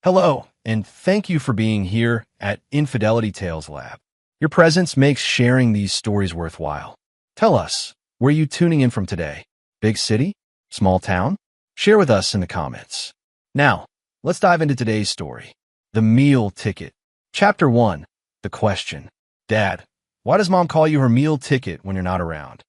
Hello, and thank you for being here at Infidelity Tales Lab. Your presence makes sharing these stories worthwhile. Tell us, where are you tuning in from today? Big city? Small town? Share with us in the comments. Now, let's dive into today's story. The Meal Ticket. Chapter 1. The Question. Dad, why does Mom call you her meal ticket when you're not around?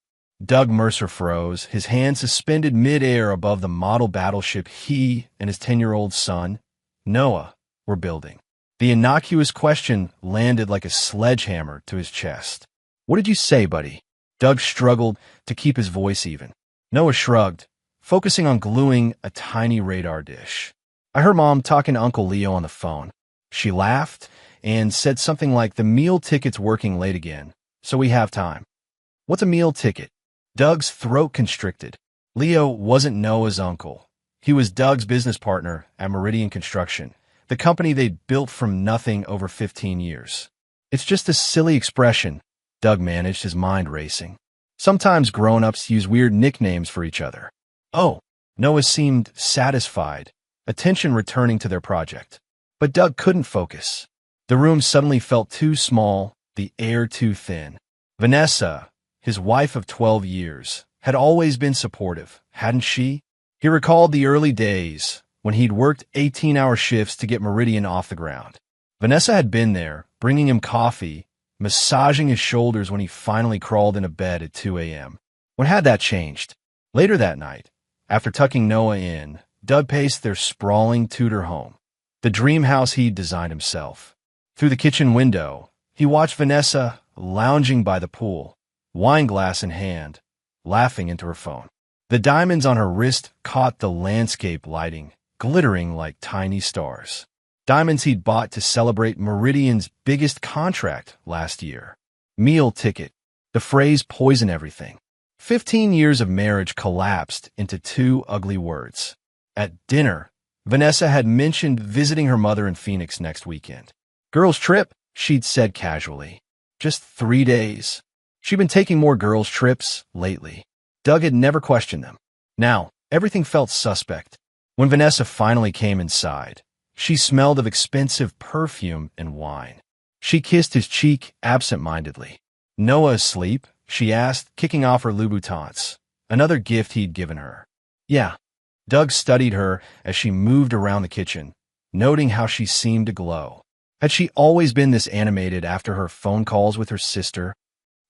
Doug Mercer froze, his hand suspended mid-air above the model battleship he and his 10-year-old son, Noah, were building. The innocuous question landed like a sledgehammer to his chest. What did you say, buddy? Doug struggled to keep his voice even. Noah shrugged, focusing on gluing a tiny radar dish. I heard Mom talking to Uncle Leo on the phone. She laughed and said something like, the meal ticket's working late again, so we have time. What's a meal ticket? Doug's throat constricted. Leo wasn't Noah's uncle. He was Doug's business partner at Meridian Construction, the company they'd built from nothing over 15 years. It's just a silly expression, Doug managed, his mind racing. Sometimes grown-ups use weird nicknames for each other. Oh, Noah seemed satisfied, attention returning to their project. But Doug couldn't focus. The room suddenly felt too small, the air too thin. Vanessa, his wife of 12 years, had always been supportive, hadn't she? He recalled the early days when he'd worked 18-hour shifts to get Meridian off the ground. Vanessa had been there, bringing him coffee, massaging his shoulders when he finally crawled into bed at 2 a.m. When had that changed? Later that night, after tucking Noah in, Doug paced their sprawling Tudor home, the dream house he'd designed himself. Through the kitchen window, he watched Vanessa lounging by the pool, wine glass in hand, laughing into her phone. The diamonds on her wrist caught the landscape lighting, glittering like tiny stars. Diamonds he'd bought to celebrate Meridian's biggest contract last year. Meal ticket. The phrase poisoned everything. 15 years of marriage collapsed into two ugly words. At dinner, Vanessa had mentioned visiting her mother in Phoenix next weekend. Girls' trip, she'd said casually. Just 3 days. She'd been taking more girls' trips lately. Doug had never questioned them. Now, everything felt suspect. When Vanessa finally came inside, she smelled of expensive perfume and wine. She kissed his cheek absent-mindedly. Noah asleep? She asked, kicking off her Louboutins, another gift he'd given her. Yeah. Doug studied her as she moved around the kitchen, noting how she seemed to glow. Had she always been this animated after her phone calls with her sister?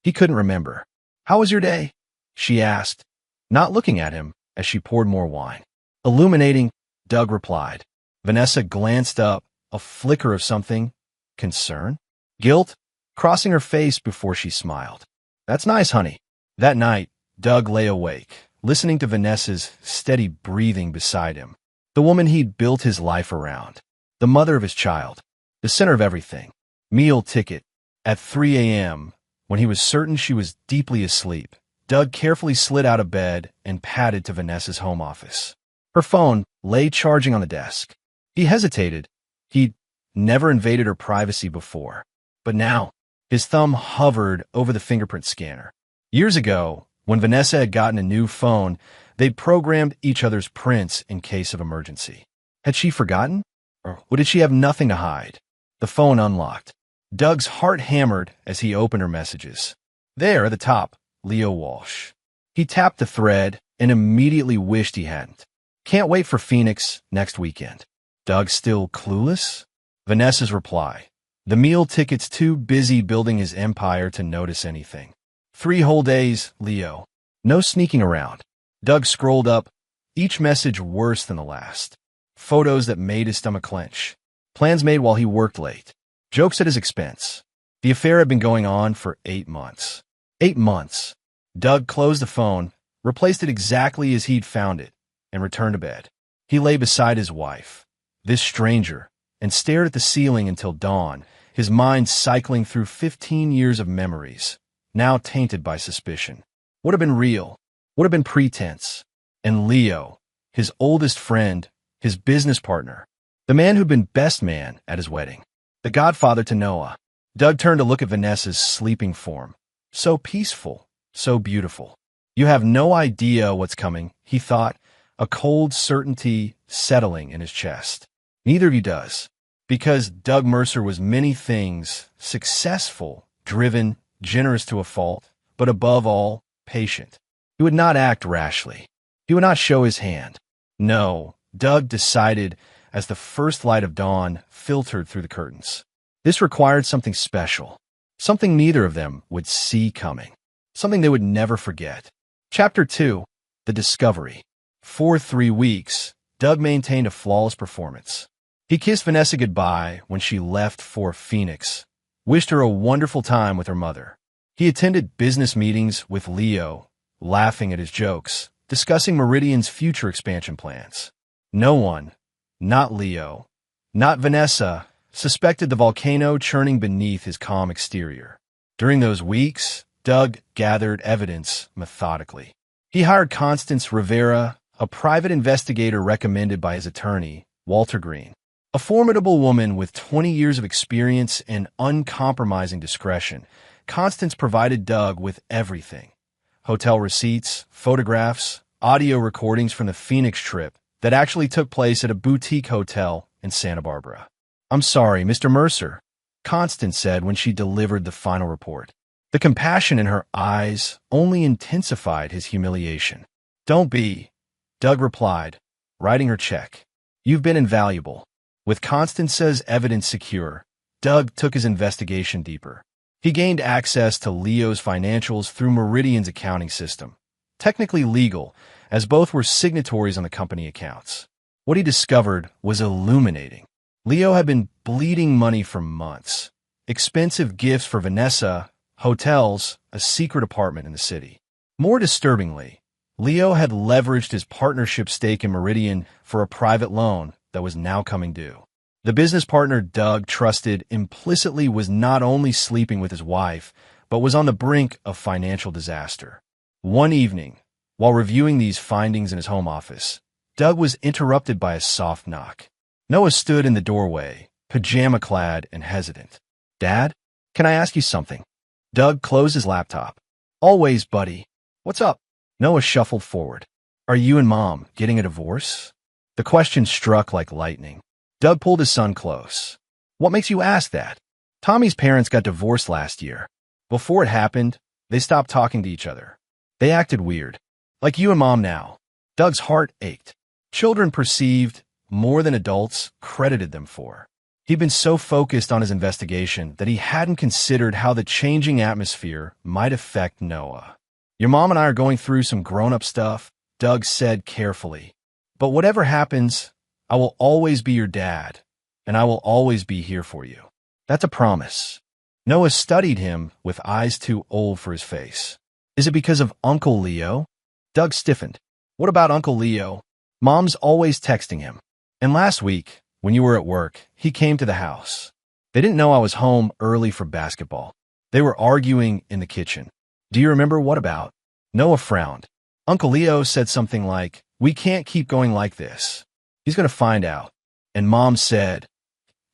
He couldn't remember. How was your day? She asked, not looking at him as she poured more wine. Illuminating, Doug replied. Vanessa glanced up, a flicker of something. Concern? Guilt? Crossing her face before she smiled. That's nice, honey. That night, Doug lay awake, listening to Vanessa's steady breathing beside him. The woman he'd built his life around. The mother of his child. The center of everything. Meal ticket. At 3 a.m., when he was certain she was deeply asleep, Doug carefully slid out of bed and padded to Vanessa's home office. Her phone lay charging on the desk. He hesitated. He'd never invaded her privacy before. But now, his thumb hovered over the fingerprint scanner. Years ago, when Vanessa had gotten a new phone, they'd programmed each other's prints in case of emergency. Had she forgotten? Or did she have nothing to hide? The phone unlocked. Doug's heart hammered as he opened her messages. There at the top, Leo Walsh. He tapped the thread and immediately wished he hadn't. Can't wait for Phoenix next weekend. Doug still clueless? Vanessa's reply. The meal ticket's too busy building his empire to notice anything. 3 whole days, Leo. No sneaking around. Doug scrolled up, each message worse than the last. Photos that made his stomach clench. Plans made while he worked late. Jokes at his expense. The affair had been going on for 8 months. 8 months. Doug closed the phone, replaced it exactly as he'd found it, and returned to bed. He lay beside his wife, this stranger, and stared at the ceiling until dawn, his mind cycling through 15 years of memories, now tainted by suspicion. What had been real? What had been pretense? And Leo, his oldest friend, his business partner, the man who'd been best man at his wedding, the godfather to Noah. Doug turned to look at Vanessa's sleeping form. So peaceful, so beautiful. You have no idea what's coming, he thought, a cold certainty settling in his chest. Neither of you does. Because Doug Mercer was many things: successful, driven, generous to a fault, but above all, patient. He would not act rashly. He would not show his hand. No, Doug decided as the first light of dawn filtered through the curtains. This required something special, something neither of them would see coming, something they would never forget. Chapter 2: The Discovery. For 3 weeks, Doug maintained a flawless performance. He kissed Vanessa goodbye when she left for Phoenix, wished her a wonderful time with her mother. He attended business meetings with Leo, laughing at his jokes, discussing Meridian's future expansion plans. No one, not Leo, not Vanessa, suspected the volcano churning beneath his calm exterior. During those weeks, Doug gathered evidence methodically. He hired Constance Rivera, a private investigator recommended by his attorney, Walter Green. A formidable woman with 20 years of experience and uncompromising discretion, Constance provided Doug with everything: hotel receipts, photographs, audio recordings from the Phoenix trip that actually took place at a boutique hotel in Santa Barbara. "I'm sorry, Mr. Mercer," Constance said when she delivered the final report. The compassion in her eyes only intensified his humiliation. "Don't be," Doug replied, writing her check. "You've been invaluable." With Constance's evidence secure, Doug took his investigation deeper. He gained access to Leo's financials through Meridian's accounting system, technically legal, as both were signatories on the company accounts. What he discovered was illuminating. Leo had been bleeding money for months. Expensive gifts for Vanessa, hotels, a secret apartment in the city. More disturbingly, Leo had leveraged his partnership stake in Meridian for a private loan that was now coming due. The business partner Doug trusted implicitly was not only sleeping with his wife, but was on the brink of financial disaster. One evening, while reviewing these findings in his home office, Doug was interrupted by a soft knock. Noah stood in the doorway, pajama-clad and hesitant. "Dad, can I ask you something?" Doug closed his laptop. "Always, buddy. What's up?" Noah shuffled forward. "Are you and Mom getting a divorce?" The question struck like lightning. Doug pulled his son close. "What makes you ask that?" "Tommy's parents got divorced last year. Before it happened, they stopped talking to each other. They acted weird. Like you and Mom now." Doug's heart ached. Children perceived more than adults credited them for. He'd been so focused on his investigation that he hadn't considered how the changing atmosphere might affect Noah. "Your mom and I are going through some grown-up stuff," Doug said carefully. "But whatever happens, I will always be your dad, and I will always be here for you. That's a promise." Noah studied him with eyes too old for his face. "Is it because of Uncle Leo?" Doug stiffened. "What about Uncle Leo? Mom's always texting him. And last week, when you were at work, he came to the house. They didn't know I was home early for basketball. They were arguing in the kitchen. Do you remember what about?" Noah frowned. "Uncle Leo said something like, 'We can't keep going like this. He's going to find out.' And Mom said,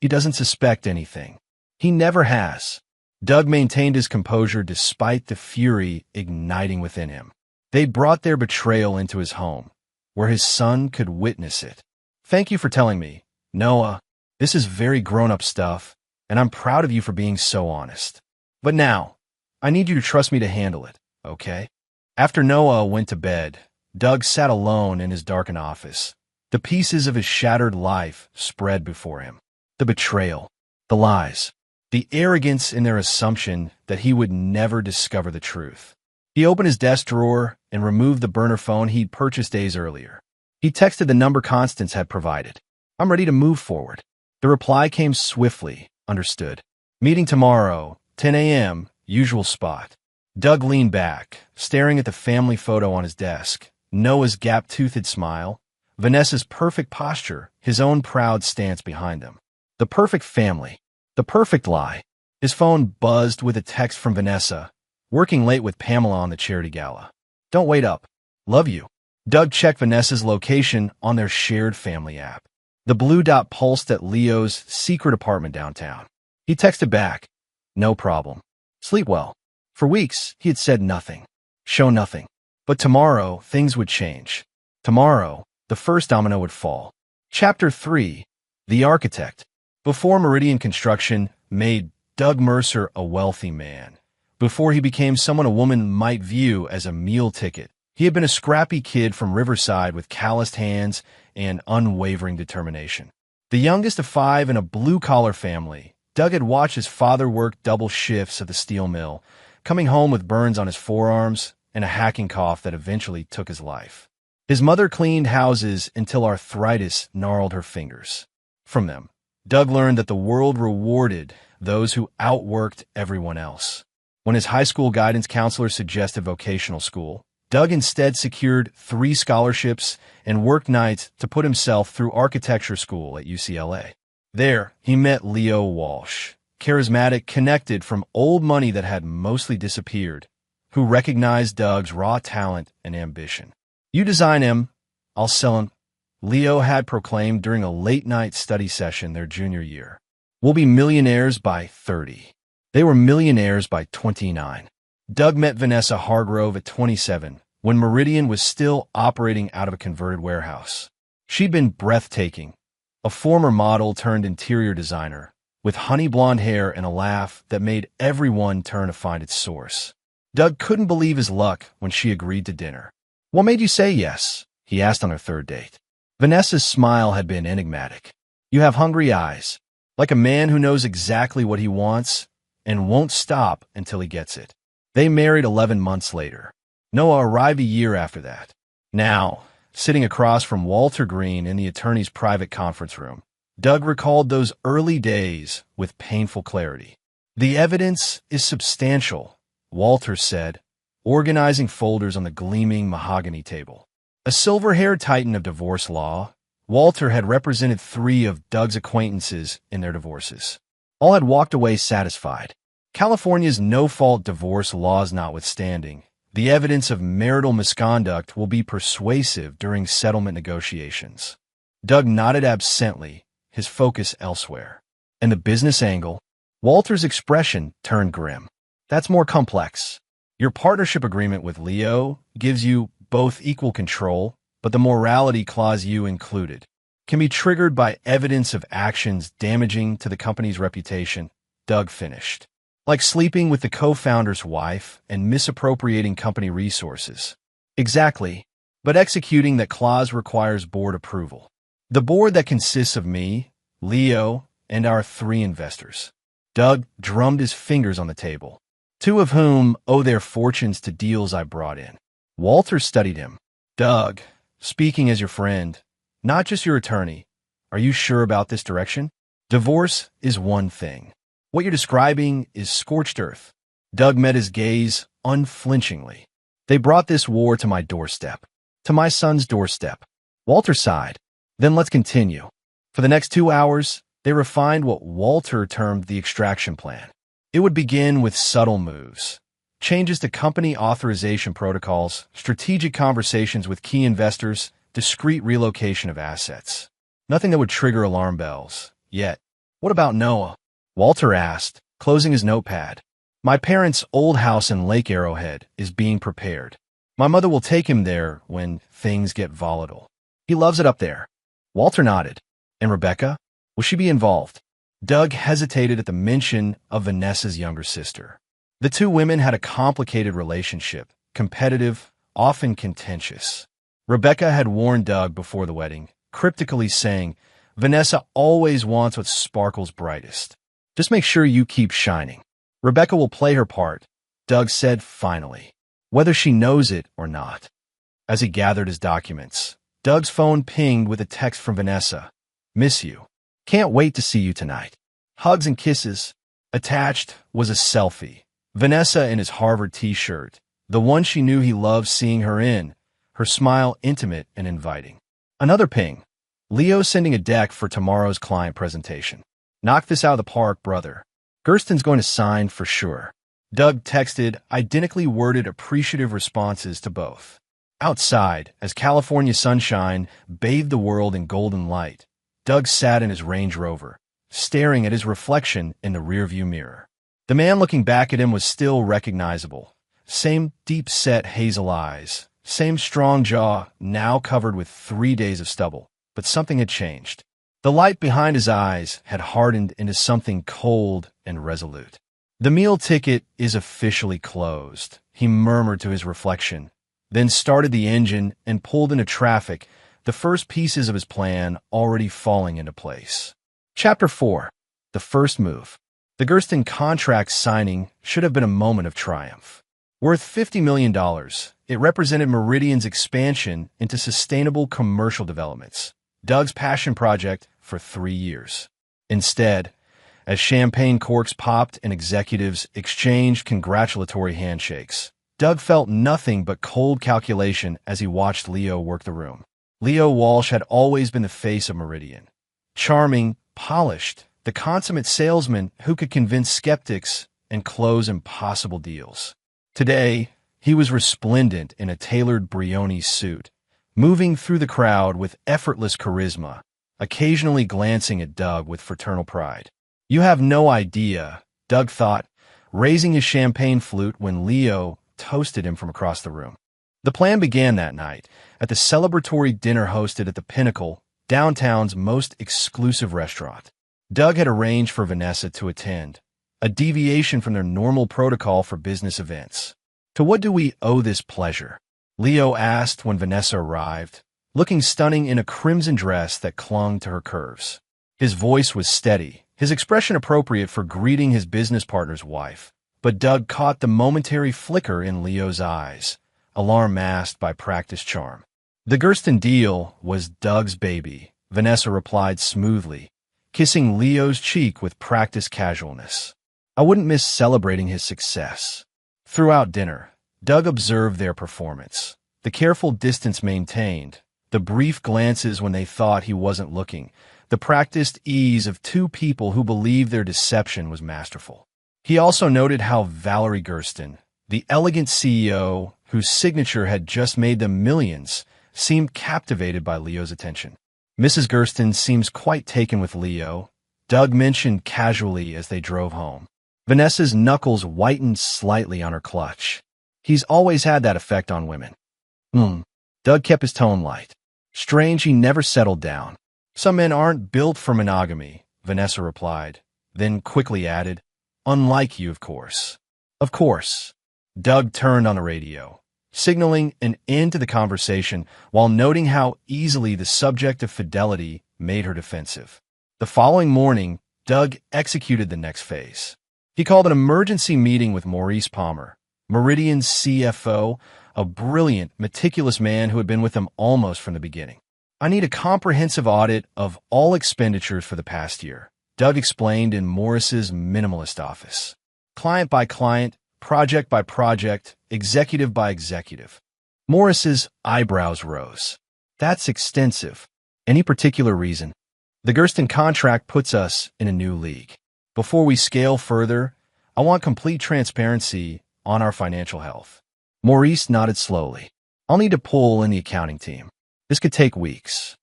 'He doesn't suspect anything. He never has.'" Doug maintained his composure despite the fury igniting within him. They brought their betrayal into his home, where his son could witness it. "Thank you for telling me, Noah. This is very grown-up stuff, and I'm proud of you for being so honest. But now, I need you to trust me to handle it, okay?" After Noah went to bed, Doug sat alone in his darkened office. The pieces of his shattered life spread before him. The betrayal, the lies, the arrogance in their assumption that he would never discover the truth. He opened his desk drawer and removed the burner phone he'd purchased days earlier. He texted the number Constance had provided. "I'm ready to move forward." The reply came swiftly. "Understood. Meeting tomorrow, 10 a.m., usual spot." Doug leaned back, staring at the family photo on his desk. Noah's gap-toothed smile, Vanessa's perfect posture, his own proud stance behind them. The perfect family. The perfect lie. His phone buzzed with a text from Vanessa, working late with Pamela on the charity gala. "Don't wait up. Love you." Doug checked Vanessa's location on their shared family app. The blue dot pulsed at Leo's secret apartment downtown. He texted back, "No problem. Sleep well." For weeks, he had said nothing, shown nothing. But tomorrow, things would change. Tomorrow, the first domino would fall. Chapter 3: The architect, before Meridian Construction, made Doug Mercer a wealthy man. Before he became someone a woman might view as a meal ticket, he had been a scrappy kid from Riverside with calloused hands and unwavering determination. The youngest of 5 in a blue-collar family, Doug had watched his father work double shifts at the steel mill, coming home with burns on his forearms and a hacking cough that eventually took his life. His mother cleaned houses until arthritis gnarled her fingers. From them, Doug learned that the world rewarded those who outworked everyone else. When his high school guidance counselor suggested vocational school, Doug instead secured 3 scholarships and worked nights to put himself through architecture school at UCLA. There, he met Leo Walsh, charismatic, connected from old money that had mostly disappeared, who recognized Doug's raw talent and ambition. "You design him, I'll sell him," Leo had proclaimed during a late-night study session their junior year. "We'll be millionaires by 30. They were millionaires by 29. Doug met Vanessa Hargrove at 27, when Meridian was still operating out of a converted warehouse. She'd been breathtaking, a former model turned interior designer, with honey blonde hair and a laugh that made everyone turn to find its source. Doug couldn't believe his luck when she agreed to dinner. "What made you say yes?" he asked on their third date. Vanessa's smile had been enigmatic. "You have hungry eyes, like a man who knows exactly what he wants and won't stop until he gets it." They married 11 months later. Noah arrived a year after that. Now, sitting across from Walter Green in the attorney's private conference room, Doug recalled those early days with painful clarity. "The evidence is substantial," Walter said, organizing folders on the gleaming mahogany table. A silver-haired titan of divorce law, Walter had represented 3 of Doug's acquaintances in their divorces. All had walked away satisfied. California's no-fault divorce laws notwithstanding, the evidence of marital misconduct will be persuasive during settlement negotiations. Doug nodded absently, his focus elsewhere. And the business angle? Walter's expression turned grim. "That's more complex. Your partnership agreement with Leo gives you both equal control, but the morality clause you included can be triggered by evidence of actions damaging to the company's reputation," Doug finished. "Like sleeping with the co-founder's wife and misappropriating company resources." "Exactly, but executing that clause requires board approval. The board that consists of me, Leo, and our 3 investors." Doug drummed his fingers on the table. "2 of whom owe their fortunes to deals I brought in." Walter studied him. "Doug, speaking as your friend, not just your attorney, are you sure about this direction? Divorce is one thing. What you're describing is scorched earth." Doug met his gaze unflinchingly. "They brought this war to my doorstep, to my son's doorstep." Walter sighed. "Then let's continue." For the next 2 hours, they refined what Walter termed the extraction plan. It would begin with subtle moves. Changes to company authorization protocols, strategic conversations with key investors, discreet relocation of assets. Nothing that would trigger alarm bells. Yet, what about Noah? Walter asked, closing his notepad. "My parents' old house in Lake Arrowhead is being prepared. My mother will take him there when things get volatile. He loves it up there." Walter nodded. "And Rebecca? Will she be involved?" Doug hesitated at the mention of Vanessa's younger sister. The 2 women had a complicated relationship, competitive, often contentious. Rebecca had warned Doug before the wedding, cryptically saying, "Vanessa always wants what sparkles brightest. Just make sure you keep shining. Rebecca will play her part," Doug said finally, "whether she knows it or not." As he gathered his documents, Doug's phone pinged with a text from Vanessa. "Miss you. Can't wait to see you tonight. Hugs and kisses." Attached was a selfie. Vanessa in his Harvard t-shirt, the one she knew he loved seeing her in, her smile intimate and inviting. Another ping. "Leo sending a deck for tomorrow's client presentation. Knock this out of the park, brother. Gersten's going to sign for sure." Doug texted identically worded appreciative responses to both. Outside, as California sunshine bathed the world in golden light, Doug sat in his Range Rover, staring at his reflection in the rearview mirror. The man looking back at him was still recognizable. Same deep-set hazel eyes, same strong jaw, now covered with 3 days of stubble. But something had changed. The light behind his eyes had hardened into something cold and resolute. The meal ticket is officially closed, he murmured to his reflection, then started the engine and pulled into traffic, the first pieces of his plan already falling into place. Chapter 4. The First Move. The Gersten contract signing should have been a moment of triumph. Worth $50 million, it represented Meridian's expansion into sustainable commercial developments, Doug's passion project for 3 years. Instead, as champagne corks popped and executives exchanged congratulatory handshakes, Doug felt nothing but cold calculation as he watched Leo work the room. Leo Walsh had always been the face of Meridian. Charming, polished, the consummate salesman who could convince skeptics and close impossible deals. Today, he was resplendent in a tailored Brioni suit, moving through the crowd with effortless charisma, occasionally glancing at Doug with fraternal pride. You have no idea, Doug thought, raising his champagne flute when Leo toasted him from across the room. The plan began that night at the celebratory dinner hosted at the Pinnacle, downtown's most exclusive restaurant. Doug had arranged for Vanessa to attend, a deviation from their normal protocol for business events. To what do we owe this pleasure? Leo asked when Vanessa arrived, looking stunning in a crimson dress that clung to her curves. His voice was steady, his expression appropriate for greeting his business partner's wife. But Doug caught the momentary flicker in Leo's eyes, alarm masked by practiced charm. The Gersten deal was Doug's baby, Vanessa replied smoothly, kissing Leo's cheek with practiced casualness. I wouldn't miss celebrating his success. Throughout dinner, Doug observed their performance, the careful distance maintained, the brief glances when they thought he wasn't looking, the practiced ease of two people who believed their deception was masterful. He also noted how Valerie Gersten, the elegant CEO whose signature had just made them millions, seemed captivated by Leo's attention. Mrs. Gersten seems quite taken with Leo, Doug mentioned casually as they drove home. Vanessa's knuckles whitened slightly on her clutch. He's always had that effect on women. Doug kept his tone light. Strange he never settled down. Some men aren't built for monogamy, Vanessa replied, then quickly added, unlike you, of course. Of course. Doug turned on the radio, signaling an end to the conversation while noting how easily the subject of fidelity made her defensive. The following morning, Doug executed the next phase. He called an emergency meeting with Maurice Palmer, Meridian's CFO, a brilliant, meticulous man who had been with them almost from the beginning. I need a comprehensive audit of all expenditures for the past year, Doug explained in Morris's minimalist office. Client by client, project by project, executive by executive. Morris's eyebrows rose. That's extensive. Any particular reason? The Gersten contract puts us in a new league. Before we scale further, I want complete transparency on our financial health. Maurice nodded slowly. I'll need to pull in the accounting team. This could take weeks.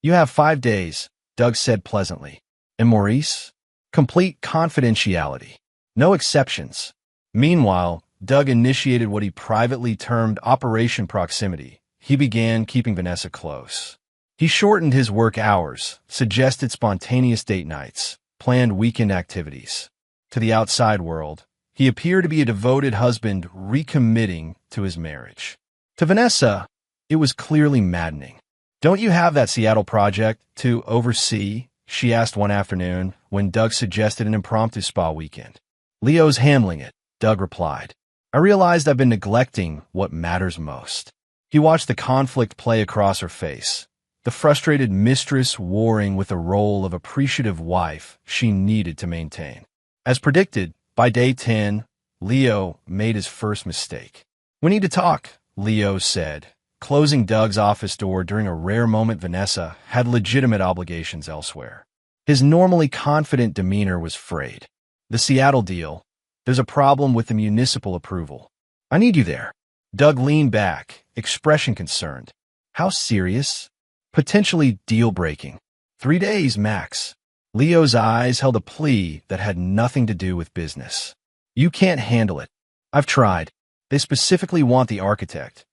You have 5 days, Doug said pleasantly. And Maurice? Complete confidentiality. No exceptions. Meanwhile, Doug initiated what he privately termed Operation Proximity. He began keeping Vanessa close. He shortened his work hours, suggested spontaneous date nights, planned weekend activities. To the outside world, he appeared to be a devoted husband recommitting to his marriage. To Vanessa, it was clearly maddening. Don't you have that Seattle project to oversee? She asked one afternoon when Doug suggested an impromptu spa weekend. Leo's handling it, Doug replied. I realized I've been neglecting what matters most. He watched the conflict play across her face, the frustrated mistress warring with the role of appreciative wife she needed to maintain. As predicted, by day 10, Leo made his first mistake. We need to talk, Leo said, closing Doug's office door during a rare moment Vanessa had legitimate obligations elsewhere. His normally confident demeanor was frayed. The Seattle deal. There's a problem with the municipal approval. I need you there. Doug leaned back, expression concerned. How serious? Potentially deal-breaking. 3 days, max. Leo's eyes held a plea that had nothing to do with business. You can't handle it. I've tried. They specifically want the architect.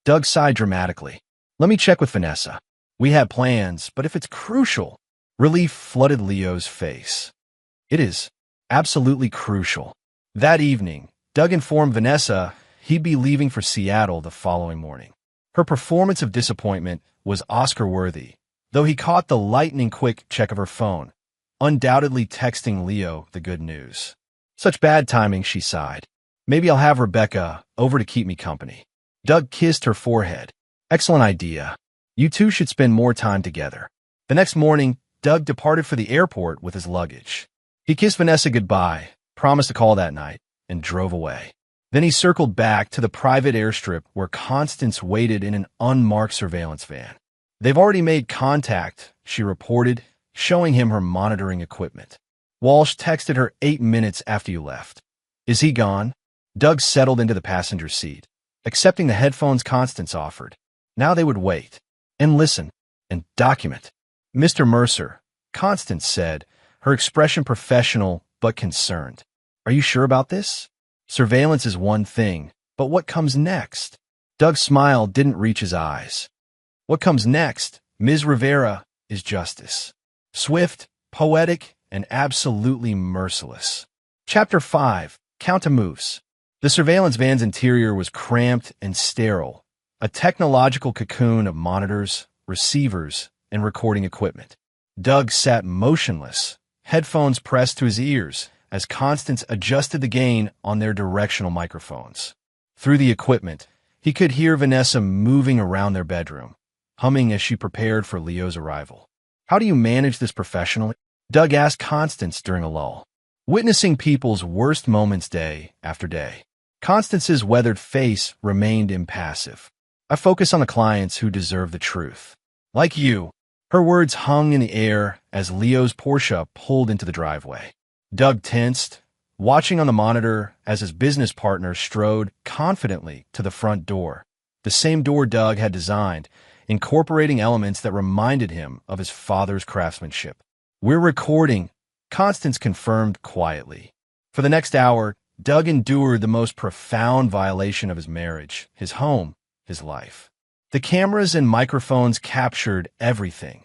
Doug sighed dramatically. Let me check with Vanessa. We had plans, but if it's crucial, Relief flooded Leo's face. It is absolutely crucial. That evening, Doug informed Vanessa he'd be leaving for Seattle the following morning. Her performance of disappointment was Oscar-worthy, though he caught the lightning-quick check of her phone, undoubtedly texting Leo the good news. Such bad timing, she sighed. Maybe I'll have Rebecca over to keep me company. Doug kissed her forehead. Excellent idea. You two should spend more time together. The next morning, Doug departed for the airport with his luggage. He kissed Vanessa goodbye, promised to call that night, and drove away. Then he circled back to the private airstrip where Constance waited in an unmarked surveillance van. They've already made contact, she reported, showing him her monitoring equipment. Walsh texted her 8 minutes after you left. Is he gone? Doug settled into the passenger seat, accepting the headphones Constance offered. Now they would wait, and listen, and document. Mr. Mercer, Constance said, her expression professional but concerned. Are you sure about this? Surveillance is one thing, but what comes next? Doug's smile didn't reach his eyes. What comes next, Ms. Rivera, is justice. Swift, poetic, and absolutely merciless. Chapter 5, Count a Moose. The surveillance van's interior was cramped and sterile, a technological cocoon of monitors, receivers, and recording equipment. Doug sat motionless, headphones pressed to his ears, as Constance adjusted the gain on their directional microphones. Through the equipment, he could hear Vanessa moving around their bedroom, humming as she prepared for Leo's arrival. How do you manage this professionally? Doug asked Constance during a lull. Witnessing people's worst moments day after day. Constance's weathered face remained impassive. I focus on the clients who deserve the truth. Like you. Her words hung in the air as Leo's Porsche pulled into the driveway. Doug tensed, watching on the monitor as his business partner strode confidently to the front door, the same door Doug had designed, incorporating elements that reminded him of his father's craftsmanship. We're recording, Constance confirmed quietly. For the next hour, Doug endured the most profound violation of his marriage, his home, his life. The cameras and microphones captured everything.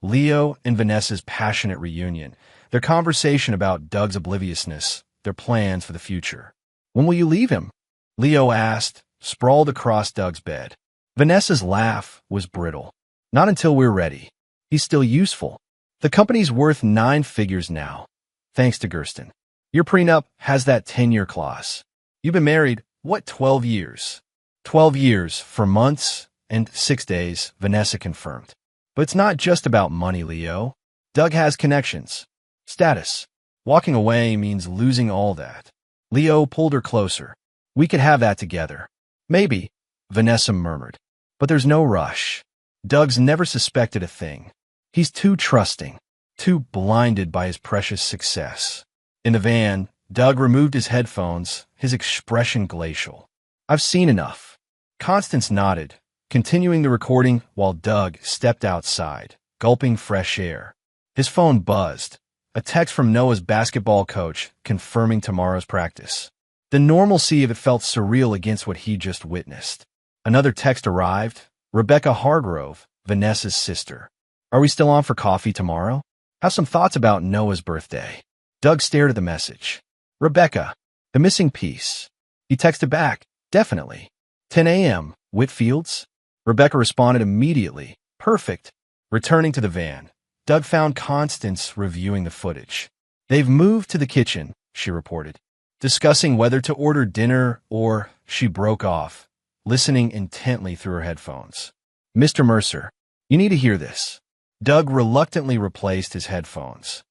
Leo and Vanessa's passionate reunion, their conversation about Doug's obliviousness, their plans for the future. When will you leave him? Leo asked, sprawled across Doug's bed. Vanessa's laugh was brittle. Not until we're ready. He's still useful. The company's worth 9 figures now, thanks to Gersten. Your prenup has that 10-year clause. You've been married, 12 years? 12 years, for months and 6 days, Vanessa confirmed. But it's not just about money, Leo. Doug has connections. Status. Walking away means losing all that. Leo pulled her closer. We could have that together. Maybe, Vanessa murmured. But there's no rush. Doug's never suspected a thing. He's too trusting, too blinded by his precious success. In the van, Doug removed his headphones, his expression glacial. I've seen enough. Constance nodded, continuing the recording while Doug stepped outside, gulping fresh air. His phone buzzed, a text from Noah's basketball coach confirming tomorrow's practice. The normalcy of it felt surreal against what he just witnessed. Another text arrived, Rebecca Hargrove, Vanessa's sister. Are we still on for coffee tomorrow? Have some thoughts about Noah's birthday. Doug stared at the message. Rebecca, the missing piece. He texted back, definitely. 10 a.m., Whitfields? Rebecca responded immediately. Perfect. Returning to the van, Doug found Constance reviewing the footage. They've moved to the kitchen, she reported, discussing whether to order dinner or she broke off, listening intently through her headphones. Mr. Mercer, you need to hear this. Doug reluctantly replaced his headphones.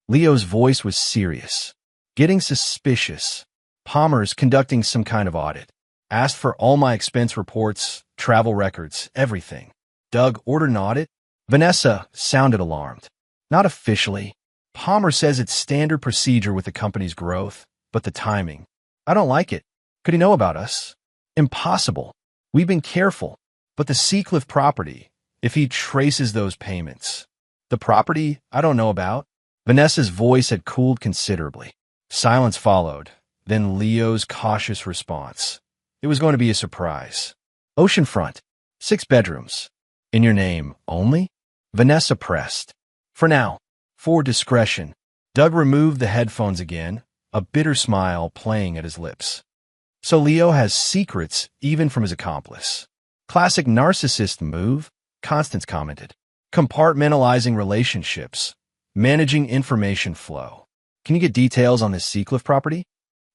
Leo's voice was serious. Getting suspicious. Palmer's conducting some kind of audit. Asked for all my expense reports, travel records, everything. Doug ordered an audit? Vanessa sounded alarmed. Not officially. Palmer says it's standard procedure with the company's growth, but the timing. I don't like it. Could he know about us? Impossible. We've been careful. But the Seacliff property, if he traces those payments. The property I don't know about. Vanessa's voice had cooled considerably. Silence followed, then Leo's cautious response. It was going to be a surprise. Oceanfront. 6 bedrooms. In your name only? Vanessa pressed. For now. For discretion, Doug removed the headphones again, a bitter smile playing at his lips. So Leo has secrets even from his accomplice. Classic narcissist move, Constance commented. Compartmentalizing relationships, managing information flow. Can you get details on this Seacliff property?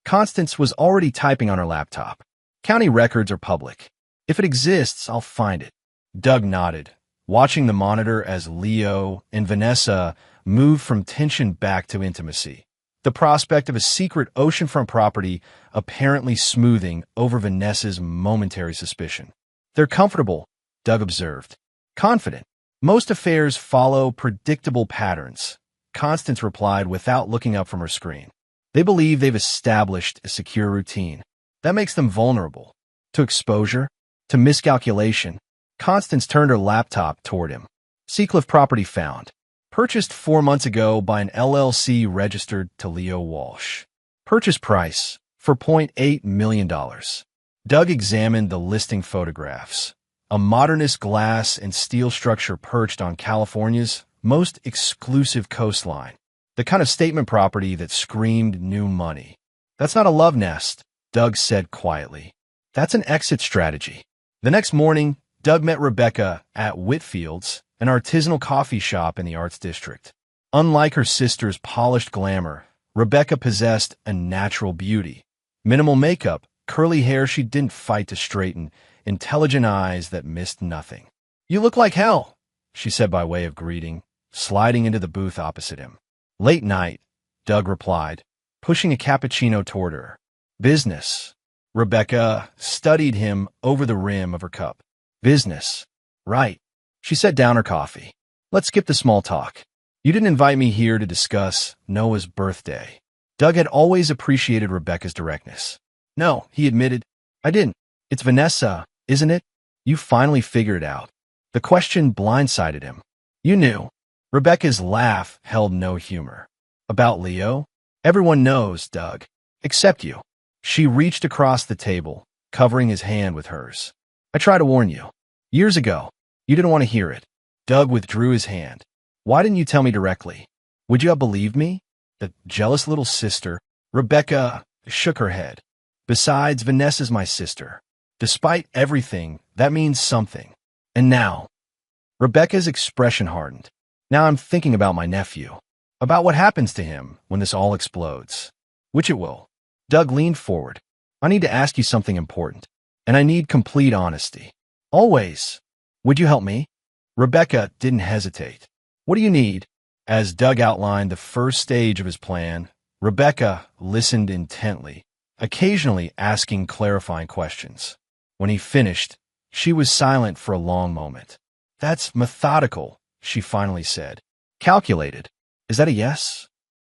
Constance was already typing on her laptop. County records are public. If it exists, I'll find it. Doug nodded, watching the monitor as Leo and Vanessa moved from tension back to intimacy. The prospect of a secret oceanfront property apparently smoothing over Vanessa's momentary suspicion. They're comfortable, Doug observed. Confident. Most affairs follow predictable patterns, Constance replied without looking up from her screen. They believe they've established a secure routine. That makes them vulnerable. To exposure, to miscalculation. Constance turned her laptop toward him. Seacliff property found. Purchased 4 months ago by an LLC registered to Leo Walsh. Purchase price, $4.8 million. Doug examined the listing photographs. A modernist glass and steel structure perched on California's most exclusive coastline. The kind of statement property that screamed new money. That's not a love nest, Doug said quietly. That's an exit strategy. The next morning, Doug met Rebecca at Whitfield's, an artisanal coffee shop in the Arts District. Unlike her sister's polished glamour, Rebecca possessed a natural beauty. Minimal makeup, curly hair she didn't fight to straighten, intelligent eyes that missed nothing. You look like hell, she said by way of greeting, sliding into the booth opposite him. Late night, Doug replied, pushing a cappuccino toward her. Business. Rebecca studied him over the rim of her cup. Business. Right. She set down her coffee. Let's skip the small talk. You didn't invite me here to discuss Noah's birthday. Doug had always appreciated Rebecca's directness. No, he admitted. I didn't. It's Vanessa, isn't it? You finally figured it out. The question blindsided him. You knew. Rebecca's laugh held no humor. About Leo? Everyone knows, Doug. Except you. She reached across the table, covering his hand with hers. I tried to warn you. Years ago. You didn't want to hear it. Doug withdrew his hand. Why didn't you tell me directly? Would you have believed me? The jealous little sister. Rebecca shook her head. Besides, Vanessa's my sister. Despite everything, that means something. And now, Rebecca's expression hardened. Now I'm thinking about my nephew. About what happens to him when this all explodes. Which it will. Doug leaned forward. I need to ask you something important. And I need complete honesty. Always. Would you help me? Rebecca didn't hesitate. What do you need? As Doug outlined the first stage of his plan, Rebecca listened intently, occasionally asking clarifying questions. When he finished, she was silent for a long moment. That's methodical, she finally said. Calculated. Is that a yes?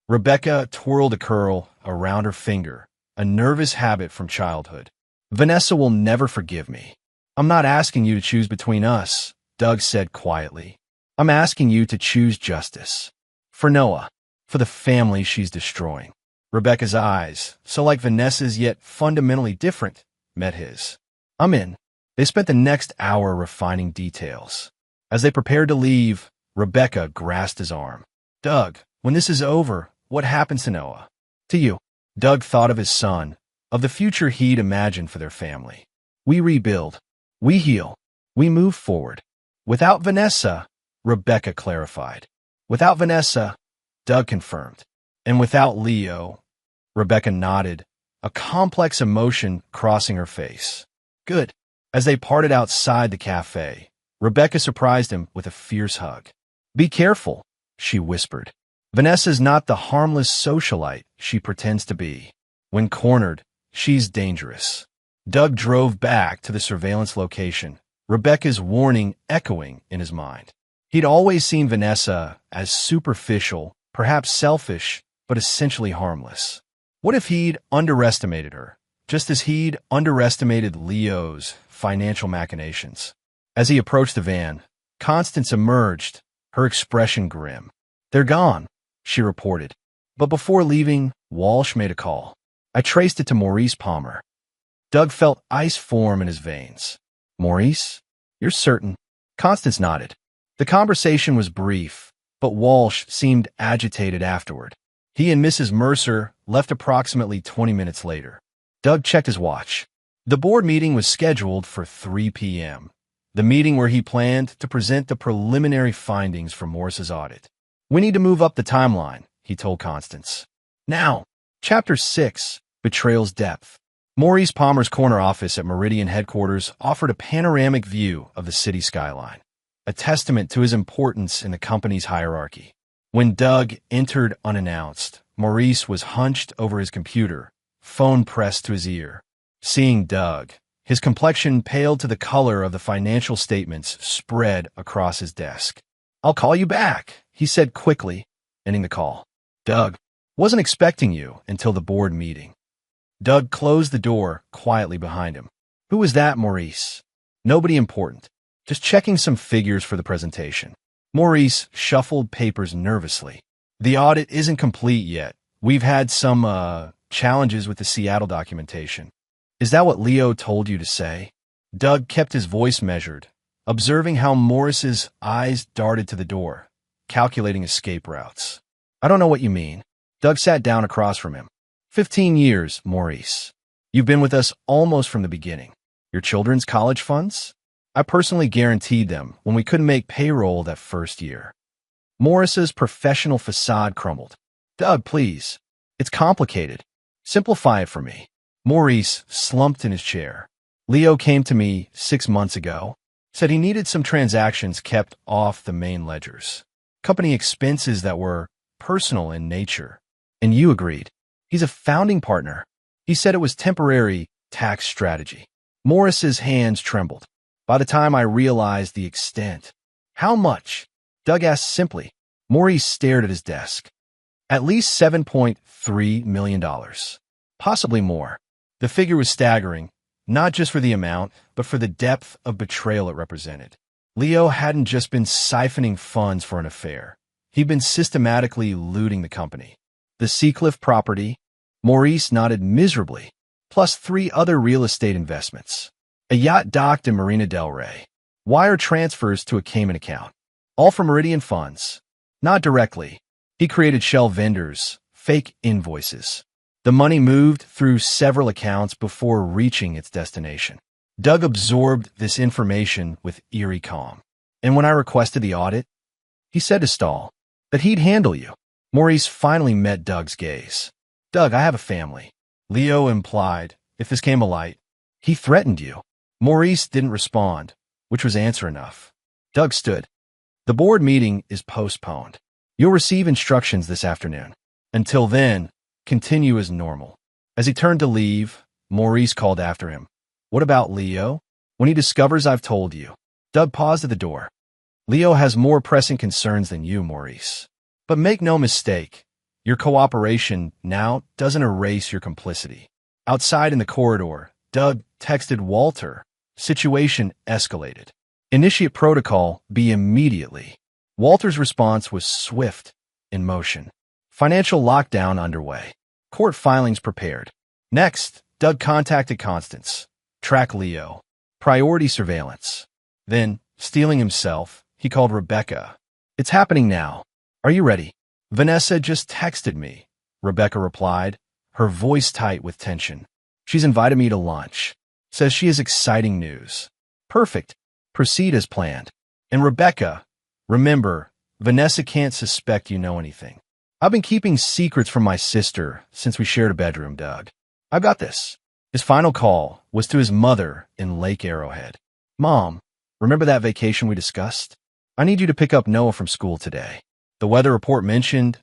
Rebecca twirled a curl around her finger, a nervous habit from childhood. Vanessa will never forgive me. I'm not asking you to choose between us, Doug said quietly. I'm asking you to choose justice. For Noah. For the family she's destroying. Rebecca's eyes, so like Vanessa's yet fundamentally different, met his. I'm in. They spent the next hour refining details. As they prepared to leave, Rebecca grasped his arm. Doug, when this is over, what happens to Noah? To you. Doug thought of his son, of the future he'd imagined for their family. We rebuild. We heal. We move forward. Without Vanessa, Rebecca clarified. Without Vanessa, Doug confirmed. And without Leo, Rebecca nodded, a complex emotion crossing her face. Good. As they parted outside the cafe, Rebecca surprised him with a fierce hug. Be careful, she whispered. Vanessa's not the harmless socialite she pretends to be. When cornered, she's dangerous. Doug drove back to the surveillance location, Rebecca's warning echoing in his mind. He'd always seen Vanessa as superficial, perhaps selfish, but essentially harmless. What if he'd underestimated her, just as he'd underestimated Leo's financial machinations? As he approached the van, Constance emerged, her expression grim. They're gone, she reported. But before leaving, Walsh made a call. I traced it to Maurice Palmer. Doug felt ice form in his veins. Maurice? You're certain? Constance nodded. The conversation was brief, but Walsh seemed agitated afterward. He and Mrs. Mercer left approximately 20 minutes later. Doug checked his watch. The board meeting was scheduled for 3 p.m., the meeting where he planned to present the preliminary findings from Morris's audit. "We need to move up the timeline," he told Constance. "Now." Chapter 6, Betrayal's Depth. Maurice Palmer's corner office at Meridian headquarters offered a panoramic view of the city skyline, a testament to his importance in the company's hierarchy. When Doug entered unannounced, Maurice was hunched over his computer, phone pressed to his ear. Seeing Doug, his complexion paled to the color of the financial statements spread across his desk. "I'll call you back," he said quickly, ending the call. "Doug, wasn't expecting you until the board meeting." Doug closed the door quietly behind him. "Who was that, Maurice?" "Nobody important. Just checking some figures for the presentation." Maurice shuffled papers nervously. "The audit isn't complete yet. We've had some, challenges with the Seattle documentation." "Is that what Leo told you to say?" Doug kept his voice measured, observing how Morris's eyes darted to the door, calculating escape routes. "I don't know what you mean." Doug sat down across from him. 15 years, Maurice. You've been with us almost from the beginning. Your children's college funds? I personally guaranteed them when we couldn't make payroll that first year." Morris's professional facade crumbled. "Doug, please. It's complicated. Simplify it for me." Maurice slumped in his chair. "Leo came to me 6 months ago, said he needed some transactions kept off the main ledgers. Company expenses that were personal in nature. And you agreed. He's a founding partner. He said it was temporary tax strategy." Morris's hands trembled. By the time I realized the extent. "How much?" Doug asked simply. Maurice stared at his desk. "At least $7.3 million. Possibly more." The figure was staggering, not just for the amount, but for the depth of betrayal it represented. Leo hadn't just been siphoning funds for an affair. He'd been systematically looting the company. The Seacliff property, Maurice nodded miserably, plus 3 other real estate investments. A yacht docked in Marina del Rey. Wire transfers to a Cayman account. All from Meridian funds. Not directly. He created shell vendors, fake invoices. The money moved through several accounts before reaching its destination. Doug absorbed this information with eerie calm. "And when I requested the audit," he said to Stahl, "that he'd handle you." Maurice finally met Doug's gaze. "Doug, I have a family." Leo implied, if this came alight, he threatened you. Maurice didn't respond, which was answer enough. Doug stood. "The board meeting is postponed. You'll receive instructions this afternoon. Until then, continue as normal." As he turned to leave, Maurice called after him. "What about Leo? When he discovers I've told you?" Doug paused at the door. "Leo has more pressing concerns than you, Maurice. But make no mistake, your cooperation now doesn't erase your complicity." Outside in the corridor, Doug texted Walter. Situation escalated. "Initiate protocol B immediately." Walter's response was swift, in motion. Financial lockdown underway. Court filings prepared. Next, Doug contacted Constance. Track Leo. Priority surveillance. Then, steeling himself, he called Rebecca. "It's happening now. Are you ready?" "Vanessa just texted me," Rebecca replied, her voice tight with tension. "She's invited me to lunch. Says she has exciting news." "Perfect. Proceed as planned." "And Rebecca, remember, Vanessa can't suspect you know anything. I've been keeping secrets from my sister since we shared a bedroom, Doug. I've got this." His final call was to his mother in Lake Arrowhead. "Mom, remember that vacation we discussed? I need you to pick up Noah from school today. The weather report mentioned,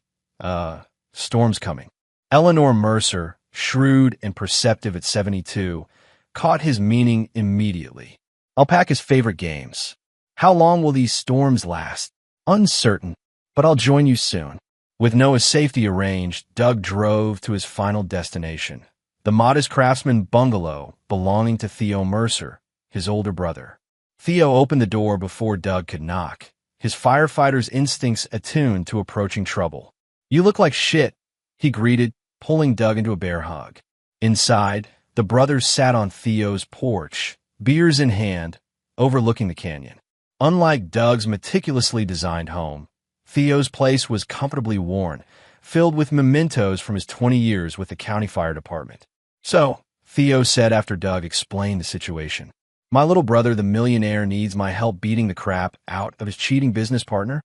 storms coming." Eleanor Mercer, shrewd and perceptive at 72, caught his meaning immediately. "I'll pack his favorite games. How long will these storms last?" "Uncertain, but I'll join you soon." With Noah's safety arranged, Doug drove to his final destination, the modest craftsman bungalow belonging to Theo Mercer, his older brother. Theo opened the door before Doug could knock, his firefighter's instincts attuned to approaching trouble. "You look like shit," he greeted, pulling Doug into a bear hug. Inside, the brothers sat on Theo's porch, beers in hand, overlooking the canyon. Unlike Doug's meticulously designed home, Theo's place was comfortably worn, filled with mementos from his 20 years with the county fire department. "So," Theo said after Doug explained the situation, "my little brother, the millionaire, needs my help beating the crap out of his cheating business partner?"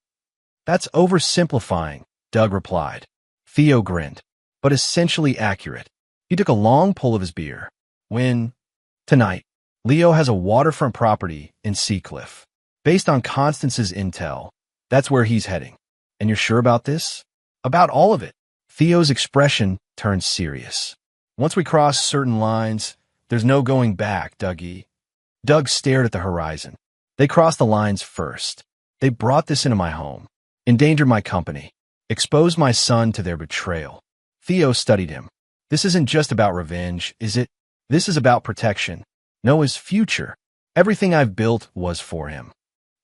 "That's oversimplifying," Doug replied. Theo grinned, "but essentially accurate." He took a long pull of his beer. Tonight, Leo has a waterfront property in Seacliff. Based on Constance's intel, that's where he's heading. "And you're sure about this?" "About all of it." Theo's expression turned serious. "Once we cross certain lines, there's no going back, Dougie." Doug stared at the horizon. "They crossed the lines first. They brought this into my home, endangered my company, exposed my son to their betrayal." Theo studied him. "This isn't just about revenge, is it? This is about protection. Noah's future. Everything I've built was for him."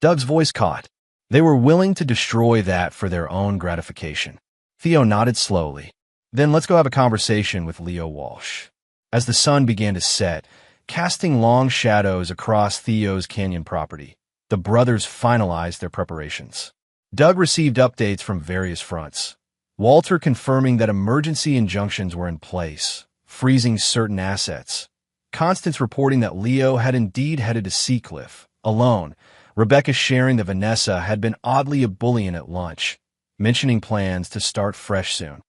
Doug's voice caught. "They were willing to destroy that for their own gratification." Theo nodded slowly. "Then let's go have a conversation with Leo Walsh." As the sun began to set, casting long shadows across Theo's canyon property, the brothers finalized their preparations. Doug received updates from various fronts. Walter confirming that emergency injunctions were in place, freezing certain assets. Constance reporting that Leo had indeed headed to Seacliff, alone. Rebecca sharing that Vanessa had been oddly ebullient at lunch, mentioning plans to start fresh soon.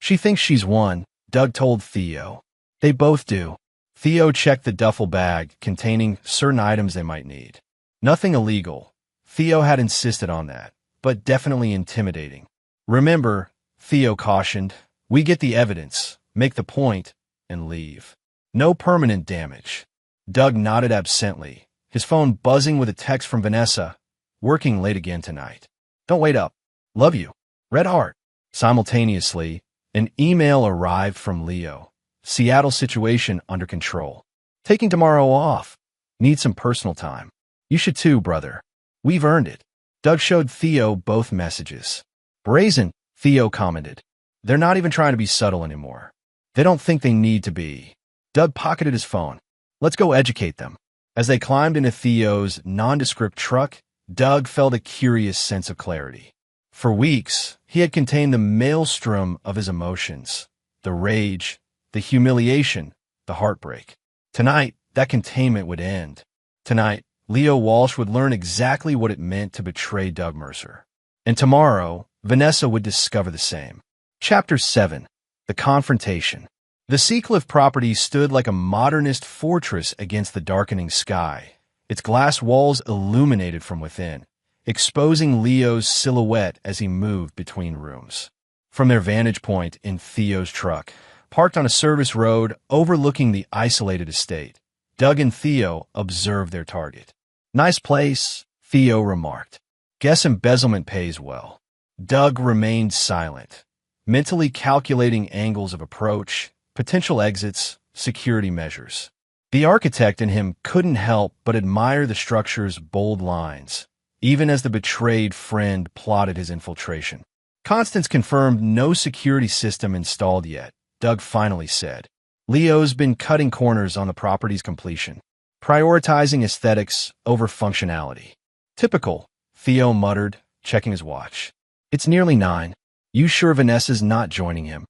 "She thinks she's won," Doug told Theo. "They both do." Theo checked the duffel bag containing certain items they might need. Nothing illegal. Theo had insisted on that, but definitely intimidating. "Remember," Theo cautioned, "we get the evidence, make the point, and leave. No permanent damage." Doug nodded absently, his phone buzzing with a text from Vanessa. "Working late again tonight. Don't wait up. Love you. Red heart." Simultaneously, an email arrived from Leo. "Seattle situation under control. Taking tomorrow off. Need some personal time. You should too, brother. We've earned it." Doug showed Theo both messages. "Brazen," Theo commented. "They're not even trying to be subtle anymore. They don't think they need to be." Doug pocketed his phone. "Let's go educate them." As they climbed into Theo's nondescript truck, Doug felt a curious sense of clarity. For weeks, he had contained the maelstrom of his emotions, the rage, the humiliation, the heartbreak. Tonight, that containment would end. Tonight, Leo Walsh would learn exactly what it meant to betray Doug Mercer. And tomorrow, Vanessa would discover the same. Chapter 7. The Confrontation. The Seacliff property stood like a modernist fortress against the darkening sky, its glass walls illuminated from within, exposing Leo's silhouette as he moved between rooms. From their vantage point in Theo's truck, parked on a service road overlooking the isolated estate, Doug and Theo observed their target. "Nice place," Theo remarked. "Guess embezzlement pays well." Doug remained silent, mentally calculating angles of approach, potential exits, security measures. The architect in him couldn't help but admire the structure's bold lines, even as the betrayed friend plotted his infiltration. Constance confirmed no security system installed yet, Doug finally said. Leo's been cutting corners on the property's completion, prioritizing aesthetics over functionality. "Typical," Theo muttered, checking his watch. "It's nearly 9. You sure Vanessa's not joining him?"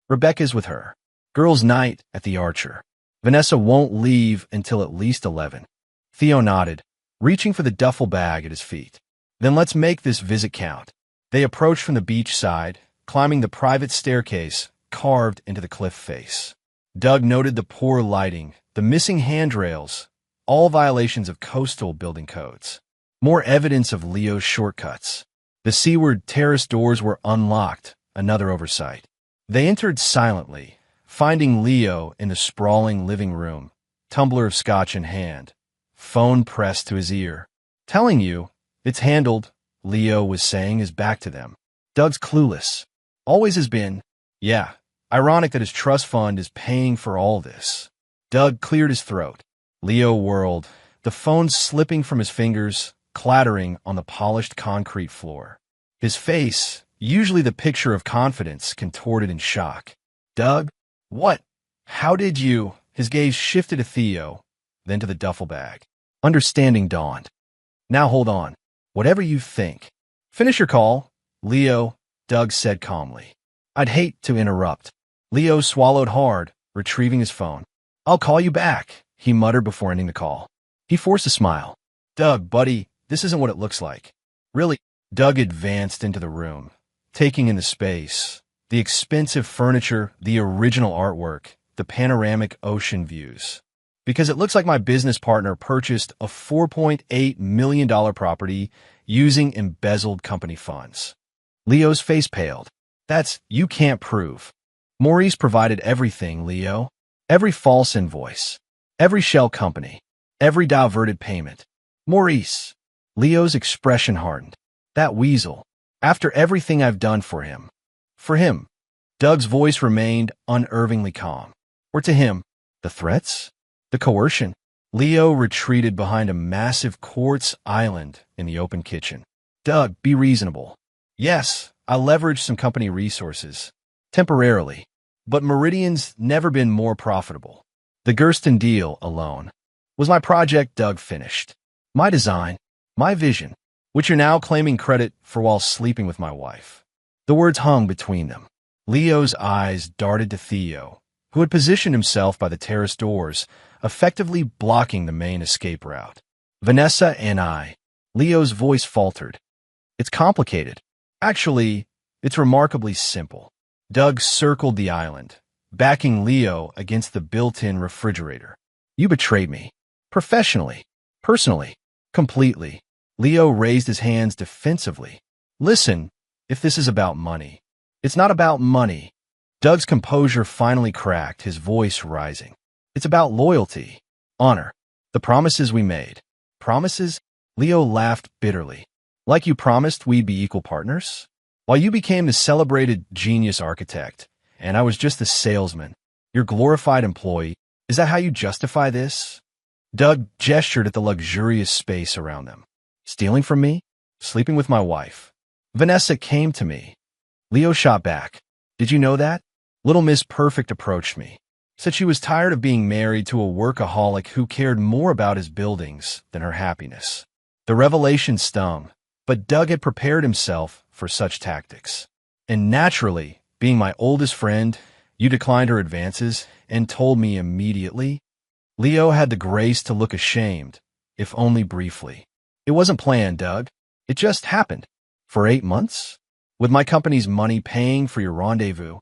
"Rebecca's with her. Girls' night at the Archer. Vanessa won't leave until at least 11. Theo nodded, reaching for the duffel bag at his feet. "Then let's make this visit count." They approached from the beach side, climbing the private staircase carved into the cliff face. Doug noted the poor lighting, the missing handrails, all violations of coastal building codes. More evidence of Leo's shortcuts. The seaward terrace doors were unlocked, another oversight. They entered silently, finding Leo in the sprawling living room, tumbler of scotch in hand, phone pressed to his ear. "Telling you, it's handled," Leo was saying, his back to them. Doug's clueless. "Always has been." "Yeah, ironic that his trust fund is paying for all this." Doug cleared his throat. Leo whirled, the phone slipping from his fingers, clattering on the polished concrete floor. His face, usually the picture of confidence, contorted in shock. "Doug? What? How did you?" His gaze shifted to Theo, then to the duffel bag. Understanding dawned. "Now hold on. Whatever you think. Finish your call. Leo, Doug said calmly. I'd hate to interrupt. Leo swallowed hard, retrieving his phone. I'll call you back, he muttered before ending the call. He forced a smile. Doug, buddy, this isn't what it looks like. Really? Doug advanced into the room, taking in the space, the expensive furniture, the original artwork, the panoramic ocean views. Because it looks like my business partner purchased a $4.8 million property using embezzled company funds. Leo's face paled. You can't prove. Maurice provided everything, Leo. Every false invoice. Every shell company. Every diverted payment. Maurice. Leo's expression hardened. That weasel. After everything I've done for him. For him. Doug's voice remained unervingly calm. Or to him. The threats? The coercion? Leo retreated behind a massive quartz island in the open kitchen. Doug, be reasonable. Yes, I leveraged some company resources. Temporarily. But Meridian's never been more profitable. The Gersten deal alone was my project Doug finished. My design. My vision. Which you're now claiming credit for while sleeping with my wife. The words hung between them. Leo's eyes darted to Theo, who had positioned himself by the terrace doors, effectively blocking the main escape route. Vanessa and I. Leo's voice faltered. It's complicated. Actually, it's remarkably simple. Doug circled the island, backing Leo against the built-in refrigerator. You betrayed me. Professionally. Personally. Completely. Leo raised his hands defensively. Listen, if this is about money. It's not about money. Doug's composure finally cracked, his voice rising. It's about loyalty. Honor. The promises we made. Promises? Leo laughed bitterly. Like you promised we'd be equal partners? While you became the celebrated genius architect, and I was just the salesman, your glorified employee, is that how you justify this? Doug gestured at the luxurious space around them. Stealing from me? Sleeping with my wife. Vanessa came to me. Leo shot back. Did you know that? Little Miss Perfect approached me. Said she was tired of being married to a workaholic who cared more about his buildings than her happiness. The revelation stung, but Doug had prepared himself for such tactics. And naturally, being my oldest friend, you declined her advances and told me immediately. Leo had the grace to look ashamed, if only briefly. It wasn't planned, Doug. It just happened. For 8 months? With my company's money paying for your rendezvous?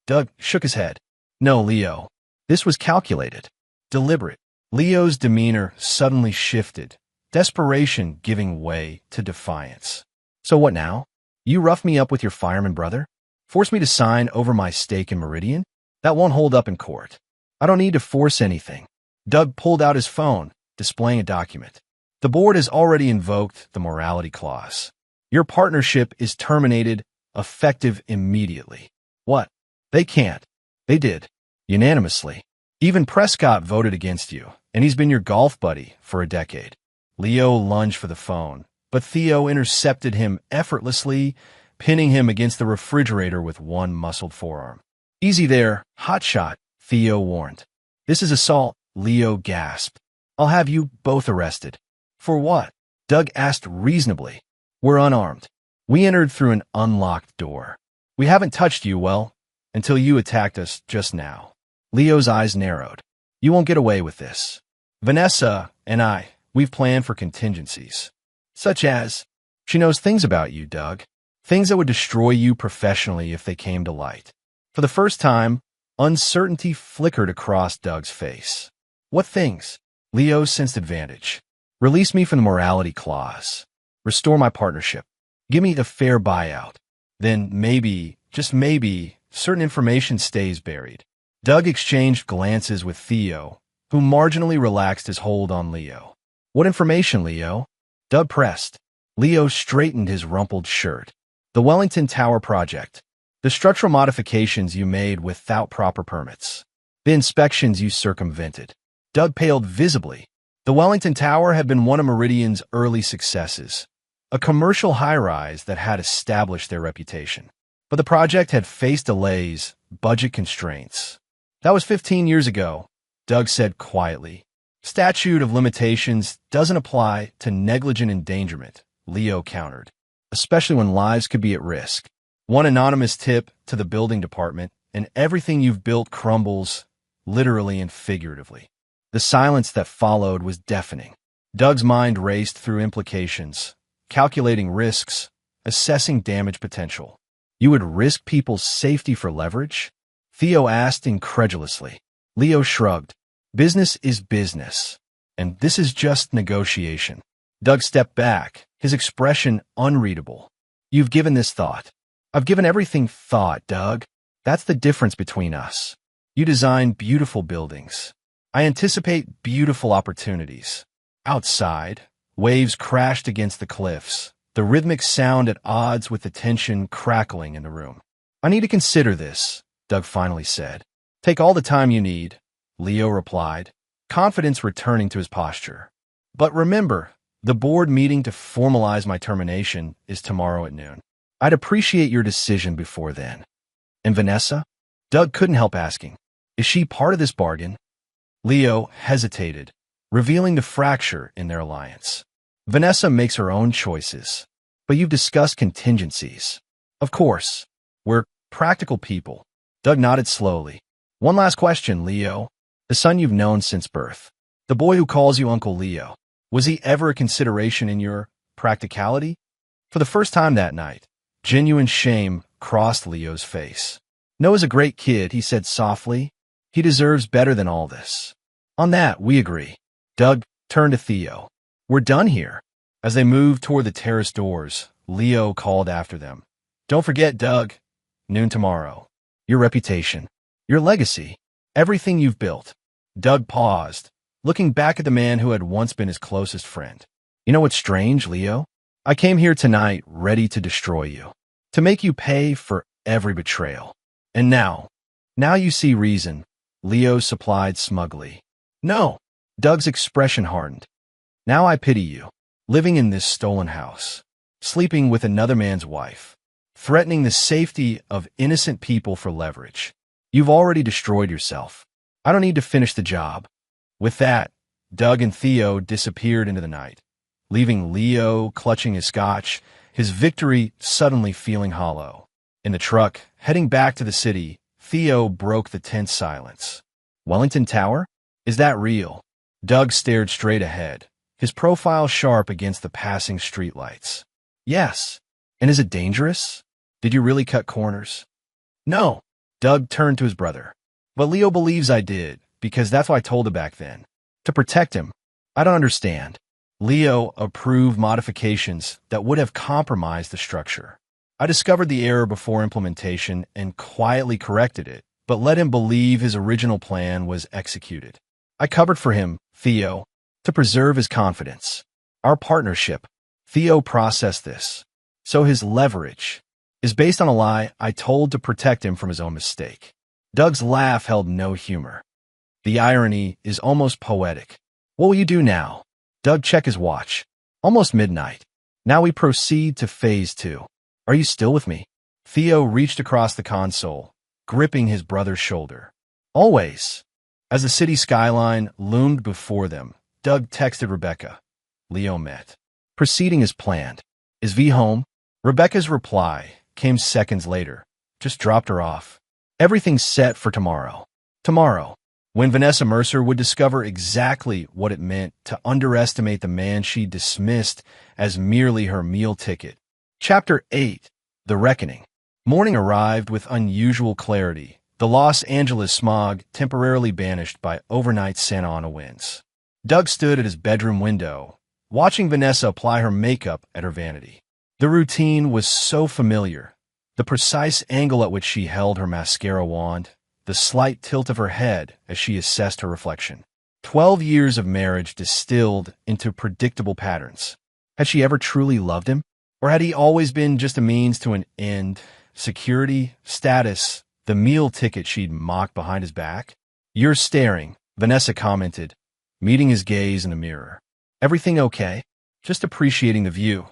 Doug shook his head. No, Leo. This was calculated. Deliberate. Leo's demeanor suddenly shifted, desperation giving way to defiance. So what now? You rough me up with your fireman brother? Force me to sign over my stake in Meridian? That won't hold up in court. I don't need to force anything. Doug pulled out his phone, displaying a document. The board has already invoked the morality clause. Your partnership is terminated, effective immediately. What? They can't. They did. Unanimously. Even Prescott voted against you, and he's been your golf buddy for a decade. Leo lunged for the phone, but Theo intercepted him effortlessly, pinning him against the refrigerator with one muscled forearm. Easy there, hotshot, Theo warned. This is assault, Leo gasped. I'll have you both arrested. For what? Doug asked reasonably. We're unarmed. We entered through an unlocked door. We haven't touched you, well, until you attacked us just now. Leo's eyes narrowed. You won't get away with this. Vanessa and I, we've planned for contingencies. Such as, she knows things about you, Doug. Things that would destroy you professionally if they came to light. For the first time, uncertainty flickered across Doug's face. What things? Leo sensed advantage. Release me from the morality clause. Restore my partnership. Give me the fair buyout. Then maybe, just maybe, certain information stays buried. Doug exchanged glances with Theo, who marginally relaxed his hold on Leo. What information, Leo? Doug pressed. Leo straightened his rumpled shirt. The Wellington Tower project. The structural modifications you made without proper permits. The inspections you circumvented. Doug paled visibly. The Wellington Tower had been one of Meridian's early successes, a commercial high-rise that had established their reputation. But the project had faced delays, budget constraints. That was 15 years ago, Doug said quietly. Statute of limitations doesn't apply to negligent endangerment, Leo countered. especially when lives could be at risk. One anonymous tip to the building department, and everything you've built crumbles, literally and figuratively. The silence that followed was deafening. Doug's mind raced through implications, calculating risks, assessing damage potential. You would risk people's safety for leverage? Theo asked incredulously. Leo shrugged. Business is business, and this is just negotiation. Doug stepped back, his expression unreadable. You've given this thought. I've given everything thought, Doug. That's the difference between us. You design beautiful buildings. I anticipate beautiful opportunities. Outside, waves crashed against the cliffs, the rhythmic sound at odds with the tension crackling in the room. I need to consider this, Doug finally said. Take all the time you need, Leo replied, confidence returning to his posture. But remember, the board meeting to formalize my termination is tomorrow at noon. I'd appreciate your decision before then. And Vanessa? Doug couldn't help asking. Is she part of this bargain? Leo hesitated, revealing the fracture in their alliance. Vanessa makes her own choices, but you've discussed contingencies. Of course, we're practical people. Doug nodded slowly. One last question, Leo. The son you've known since birth, the boy who calls you Uncle Leo, was he ever a consideration in your practicality? For the first time that night, genuine shame crossed Leo's face. Noah's a great kid, he said softly. He deserves better than all this. On that, we agree. Doug turned to Theo. We're done here. As they moved toward the terrace doors, Leo called after them. Don't forget, Doug. Noon tomorrow. Your reputation. Your legacy. Everything you've built. Doug paused, looking back at the man who had once been his closest friend. You know what's strange, Leo? I came here tonight ready to destroy you. To make you pay for every betrayal. And now you see reason, Leo supplied smugly. No. Doug's expression hardened. Now I pity you, living in this stolen house, sleeping with another man's wife, threatening the safety of innocent people for leverage. You've already destroyed yourself. I don't need to finish the job. With that, Doug and Theo disappeared into the night, leaving Leo clutching his scotch, his victory suddenly feeling hollow. In the truck, heading back to the city, Theo broke the tense silence. Wellington Tower? Is that real? Doug stared straight ahead, his profile sharp against the passing streetlights. Yes. And is it dangerous? Did you really cut corners? No. Doug turned to his brother. But Leo believes I did, because that's what I told him back then. To protect him. I don't understand. Leo approved modifications that would have compromised the structure. I discovered the error before implementation and quietly corrected it, but let him believe his original plan was executed. I covered for him, Theo, to preserve his confidence. Our partnership, Theo processed this. So his leverage is based on a lie I told to protect him from his own mistake. Doug's laugh held no humor. The irony is almost poetic. What will you do now? Doug checked his watch. Almost midnight. Now we proceed to phase 2. Are you still with me? Theo reached across the console, gripping his brother's shoulder. Always. As the city skyline loomed before them, Doug texted Rebecca. Leo met. Proceeding as planned. Is V home? Rebecca's reply came seconds later. Just dropped her off. Everything's set for tomorrow. Tomorrow, when Vanessa Mercer would discover exactly what it meant to underestimate the man she dismissed as merely her meal ticket. Chapter 8. The Reckoning. Morning arrived with unusual clarity, the Los Angeles smog temporarily banished by overnight Santa Ana winds. Doug stood at his bedroom window, watching Vanessa apply her makeup at her vanity. The routine was so familiar. The precise angle at which she held her mascara wand, the slight tilt of her head as she assessed her reflection. 12 years of marriage distilled into predictable patterns. Had she ever truly loved him? Or had he always been just a means to an end? Security, status, the meal ticket she'd mocked behind his back? You're staring, Vanessa commented, meeting his gaze in the mirror. Everything okay? Just appreciating the view,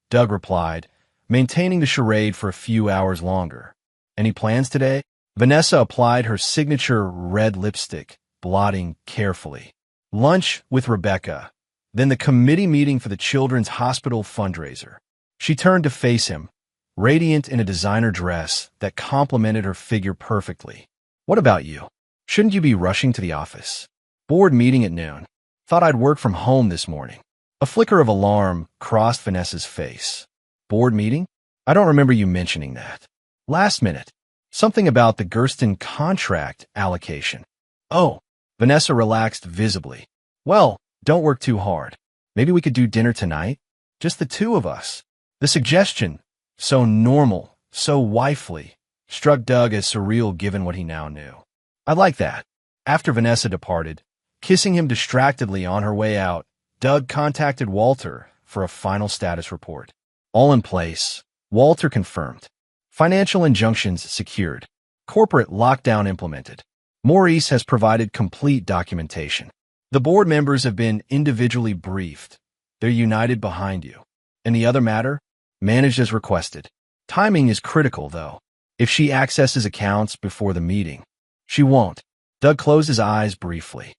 Doug replied, maintaining the charade for a few hours longer. Any plans today? Vanessa applied her signature red lipstick, blotting carefully. Lunch with Rebecca, then the committee meeting for the Children's Hospital fundraiser. She turned to face him, radiant in a designer dress that complemented her figure perfectly. What about you? Shouldn't you be rushing to the office? Board meeting at noon. Thought I'd work from home this morning. A flicker of alarm crossed Vanessa's face. Board meeting? I don't remember you mentioning that. Last minute. Something about the Gersten contract allocation. Oh, Vanessa relaxed visibly. Well, don't work too hard. Maybe we could do dinner tonight? Just the two of us. The suggestion, so normal, so wifely, struck Doug as surreal given what he now knew. I like that. After Vanessa departed, kissing him distractedly on her way out, Doug contacted Walter for a final status report. All in place, Walter confirmed. Financial injunctions secured. Corporate lockdown implemented. Maurice has provided complete documentation. The board members have been individually briefed. They're united behind you. And the other matter? Managed as requested. Timing is critical, though. If she accesses accounts before the meeting, she won't. Doug closed his eyes briefly.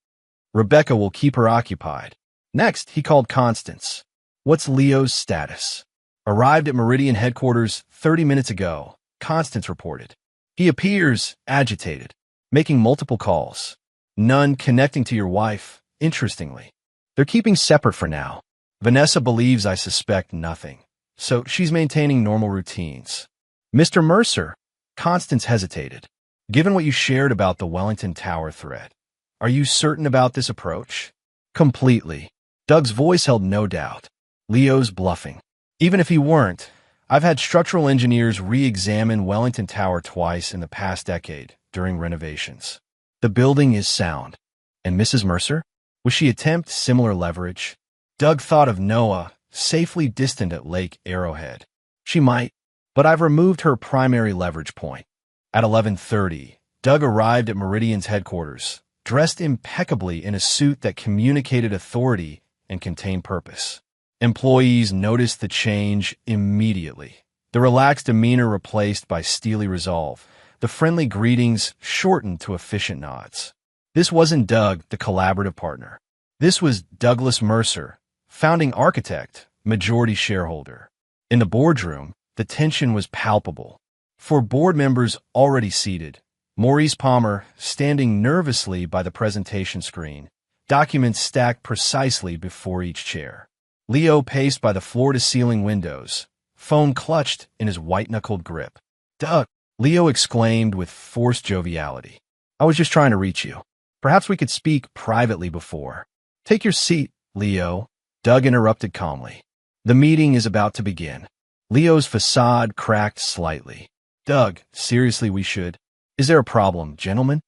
Rebecca will keep her occupied. Next, he called Constance. What's Leo's status? Arrived at Meridian headquarters 30 minutes ago, Constance reported. He appears agitated, making multiple calls. None connecting to your wife, interestingly. They're keeping separate for now. Vanessa believes I suspect nothing, so she's maintaining normal routines. Mr. Mercer, Constance hesitated. Given what you shared about the Wellington Tower threat, are you certain about this approach? Completely. Doug's voice held no doubt. Leo's bluffing. Even if he weren't, I've had structural engineers re-examine Wellington Tower twice in the past decade during renovations. The building is sound. And Mrs. Mercer? Will she attempt similar leverage? Doug thought of Noah, safely distant at Lake Arrowhead. She might, but I've removed her primary leverage point. At 11:30, Doug arrived at Meridian's headquarters, dressed impeccably in a suit that communicated authority and contained purpose. Employees noticed the change immediately. The relaxed demeanor replaced by steely resolve, the friendly greetings shortened to efficient nods. This wasn't Doug, the collaborative partner. This was Douglas Mercer, founding architect, majority shareholder. In the boardroom, the tension was palpable. For board members already seated, Maurice Palmer, standing nervously by the presentation screen, documents stacked precisely before each chair. Leo paced by the floor-to-ceiling windows, phone clutched in his white-knuckled grip. Doug, Leo exclaimed with forced joviality. I was just trying to reach you. Perhaps we could speak privately before. Take your seat, Leo, Doug interrupted calmly. The meeting is about to begin. Leo's facade cracked slightly. Doug, seriously, we should. Is there a problem, gentlemen?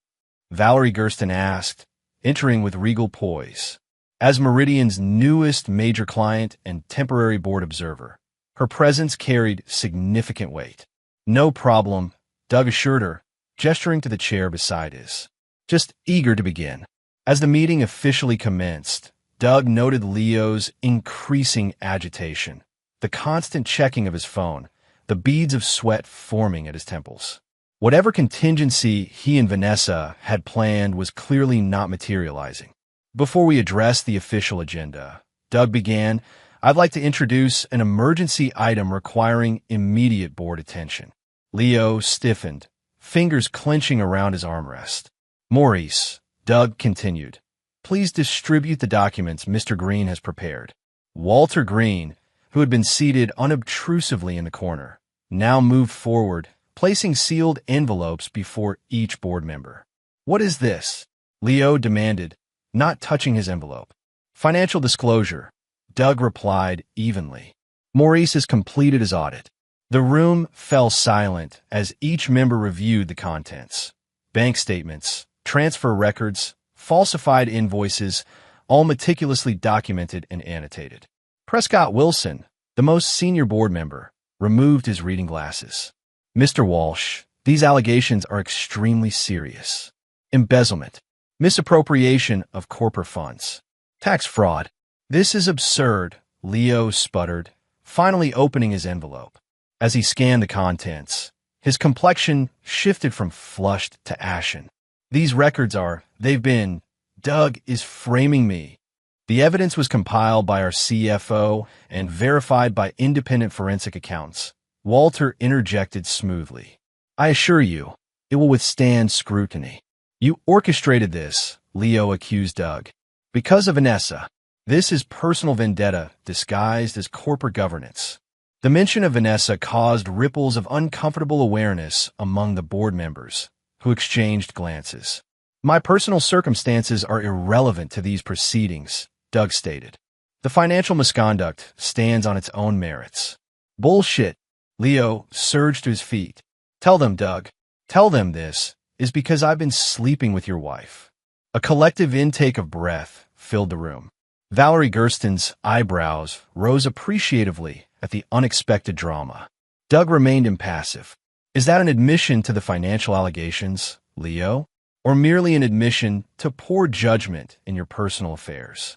Valerie Gersten asked, entering with regal poise. As Meridian's newest major client and temporary board observer, her presence carried significant weight. No problem, Doug assured her, gesturing to the chair beside his. Just eager to begin. As the meeting officially commenced, Doug noted Leo's increasing agitation, the constant checking of his phone, the beads of sweat forming at his temples. Whatever contingency he and Vanessa had planned was clearly not materializing. Before we address the official agenda, Doug began, I'd like to introduce an emergency item requiring immediate board attention. Leo stiffened, fingers clenching around his armrest. Maurice, Doug continued, please distribute the documents Mr. Green has prepared. Walter Green, who had been seated unobtrusively in the corner, now moved forward, placing sealed envelopes before each board member. What is this? Leo demanded, not touching his envelope. Financial disclosure, Doug replied evenly. Maurice has completed his audit. The room fell silent as each member reviewed the contents. Bank statements, transfer records, falsified invoices, all meticulously documented and annotated. Prescott Wilson, the most senior board member, removed his reading glasses. Mr. Walsh, these allegations are extremely serious. Embezzlement, misappropriation of corporate funds, tax fraud. This is absurd, Leo sputtered, finally opening his envelope. As he scanned the contents, his complexion shifted from flushed to ashen. These records they've been, Doug is framing me. The evidence was compiled by our CFO and verified by independent forensic accountants. Walter interjected smoothly. I assure you, it will withstand scrutiny. You orchestrated this, Leo accused Doug. Because of Vanessa. This is personal vendetta disguised as corporate governance. The mention of Vanessa caused ripples of uncomfortable awareness among the board members, who exchanged glances. My personal circumstances are irrelevant to these proceedings, Doug stated. The financial misconduct stands on its own merits. Bullshit. Leo surged to his feet. Tell them, Doug. Tell them this is because I've been sleeping with your wife. A collective intake of breath filled the room. Valerie Gersten's eyebrows rose appreciatively at the unexpected drama. Doug remained impassive. Is that an admission to the financial allegations, Leo? Or merely an admission to poor judgment in your personal affairs?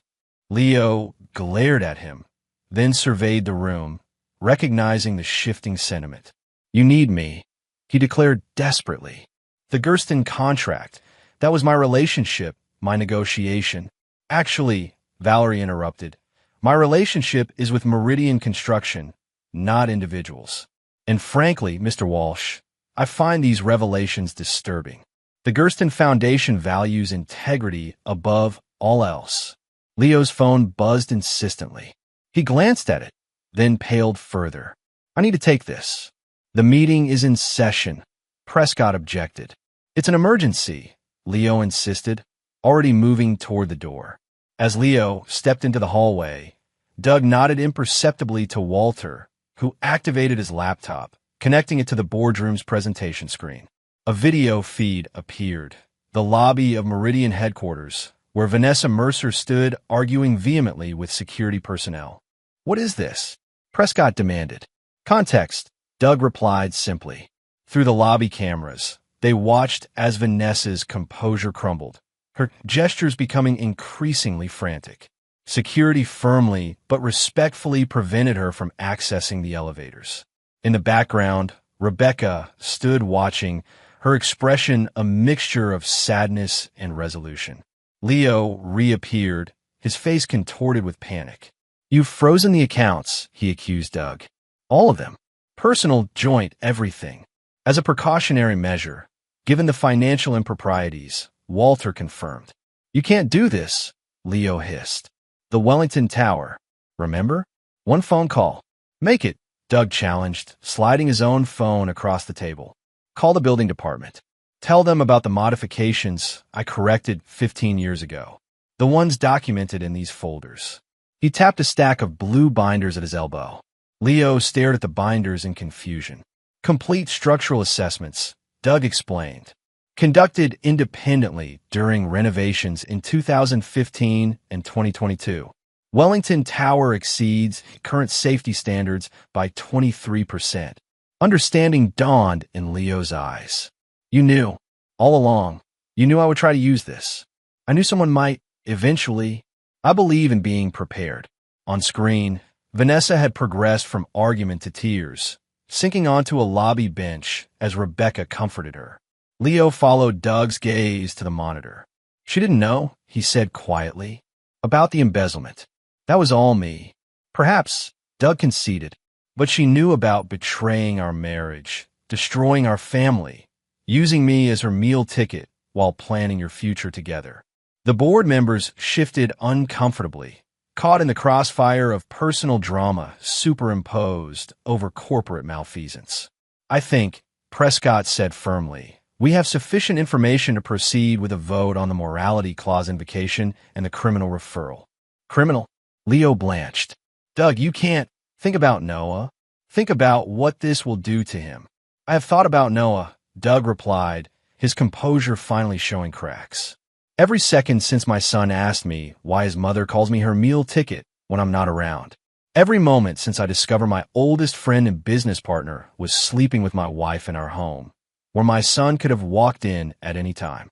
Leo glared at him, then surveyed the room, recognizing the shifting sentiment. You need me, he declared desperately. The Gersten contract, that was my relationship, my negotiation. Actually, Valerie interrupted, my relationship is with Meridian Construction, not individuals. And frankly, Mr. Walsh, I find these revelations disturbing. The Gersten Foundation values integrity above all else. Leo's phone buzzed insistently. He glanced at it, then paled further. I need to take this. The meeting is in session. Prescott objected. It's an emergency, Leo insisted, already moving toward the door. As Leo stepped into the hallway, Doug nodded imperceptibly to Walter, who activated his laptop, connecting it to the boardroom's presentation screen. A video feed appeared. The lobby of Meridian headquarters, where Vanessa Mercer stood arguing vehemently with security personnel. What is this? Prescott demanded. Context, Doug replied simply. Through the lobby cameras, they watched as Vanessa's composure crumbled, her gestures becoming increasingly frantic. Security firmly but respectfully prevented her from accessing the elevators. In the background, Rebecca stood watching, her expression a mixture of sadness and resolution. Leo reappeared, his face contorted with panic. You've frozen the accounts, he accused Doug. All of them. Personal, joint, everything. As a precautionary measure, given the financial improprieties, Walter confirmed. You can't do this, Leo hissed. The Wellington Tower. Remember? One phone call. Make it, Doug challenged, sliding his own phone across the table. Call the building department. Tell them about the modifications I corrected 15 years ago. The ones documented in these folders. He tapped a stack of blue binders at his elbow. Leo stared at the binders in confusion. Complete structural assessments, Doug explained. Conducted independently during renovations in 2015 and 2022. Wellington Tower exceeds current safety standards by 23%. Understanding dawned in Leo's eyes. You knew, all along, you knew I would try to use this. I knew someone might, eventually. I believe in being prepared. On screen, Vanessa had progressed from argument to tears, sinking onto a lobby bench as Rebecca comforted her. Leo followed Doug's gaze to the monitor. She didn't know, he said quietly, about the embezzlement. That was all me. Perhaps, Doug conceded, but she knew about betraying our marriage, destroying our family, using me as her meal ticket while planning your future together. The board members shifted uncomfortably, caught in the crossfire of personal drama superimposed over corporate malfeasance. I think, Prescott said firmly, we have sufficient information to proceed with a vote on the morality clause invocation and the criminal referral. Criminal? Leo blanched. Doug, you can't. Think about Noah. Think about what this will do to him. I have thought about Noah, Doug replied, his composure finally showing cracks. Every second since my son asked me why his mother calls me her meal ticket when I'm not around. Every moment since I discovered my oldest friend and business partner was sleeping with my wife in our home, where my son could have walked in at any time.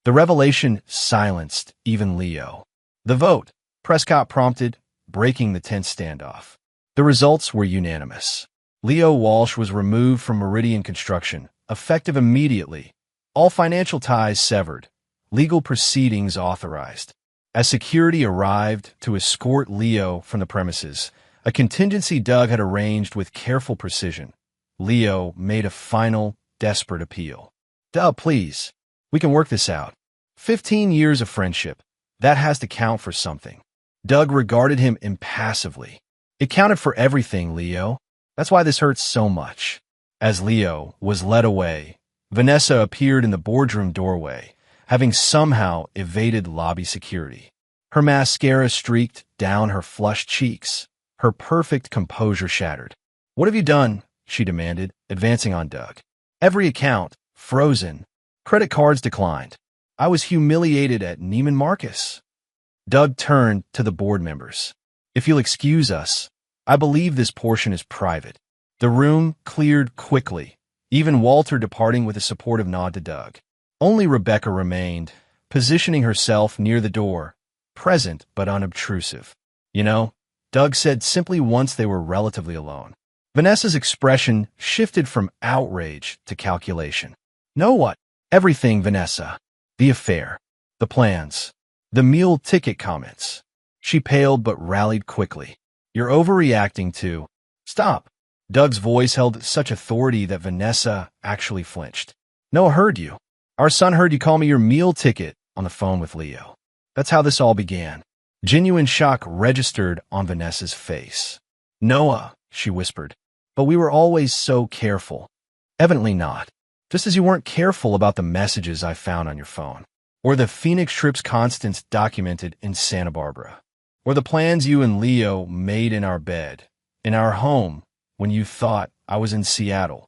The revelation silenced even Leo. The vote, Prescott prompted, breaking the tense standoff. The results were unanimous. Leo Walsh was removed from Meridian Construction, effective immediately. All financial ties severed. Legal proceedings authorized. As security arrived to escort Leo from the premises, a contingency Doug had arranged with careful precision, Leo made a final, desperate appeal. Doug, please. We can work this out. 15 years of friendship. That has to count for something. Doug regarded him impassively. It counted for everything, Leo. That's why this hurts so much. As Leo was led away, Vanessa appeared in the boardroom doorway, having somehow evaded lobby security. Her mascara streaked down her flushed cheeks, her perfect composure shattered. What have you done? She demanded, advancing on Doug. Every account, frozen. Credit cards declined. I was humiliated at Neiman Marcus. Doug turned to the board members. If you'll excuse us, I believe this portion is private. The room cleared quickly, even Walter departing with a supportive nod to Doug. Only Rebecca remained, positioning herself near the door, present but unobtrusive. You know, Doug said simply once they were relatively alone. Vanessa's expression shifted from outrage to calculation. Know what? Everything, Vanessa. The affair. The plans. The meal ticket comments. She paled but rallied quickly. You're overreacting to... Stop. Doug's voice held such authority that Vanessa actually flinched. Noah heard you. Our son heard you call me your meal ticket on the phone with Leo. That's how this all began. Genuine shock registered on Vanessa's face. Noah, she whispered, but we were always so careful. Evidently not. Just as you weren't careful about the messages I found on your phone, or the Phoenix trips Constance documented in Santa Barbara, or the plans you and Leo made in our bed, in our home, when you thought I was in Seattle.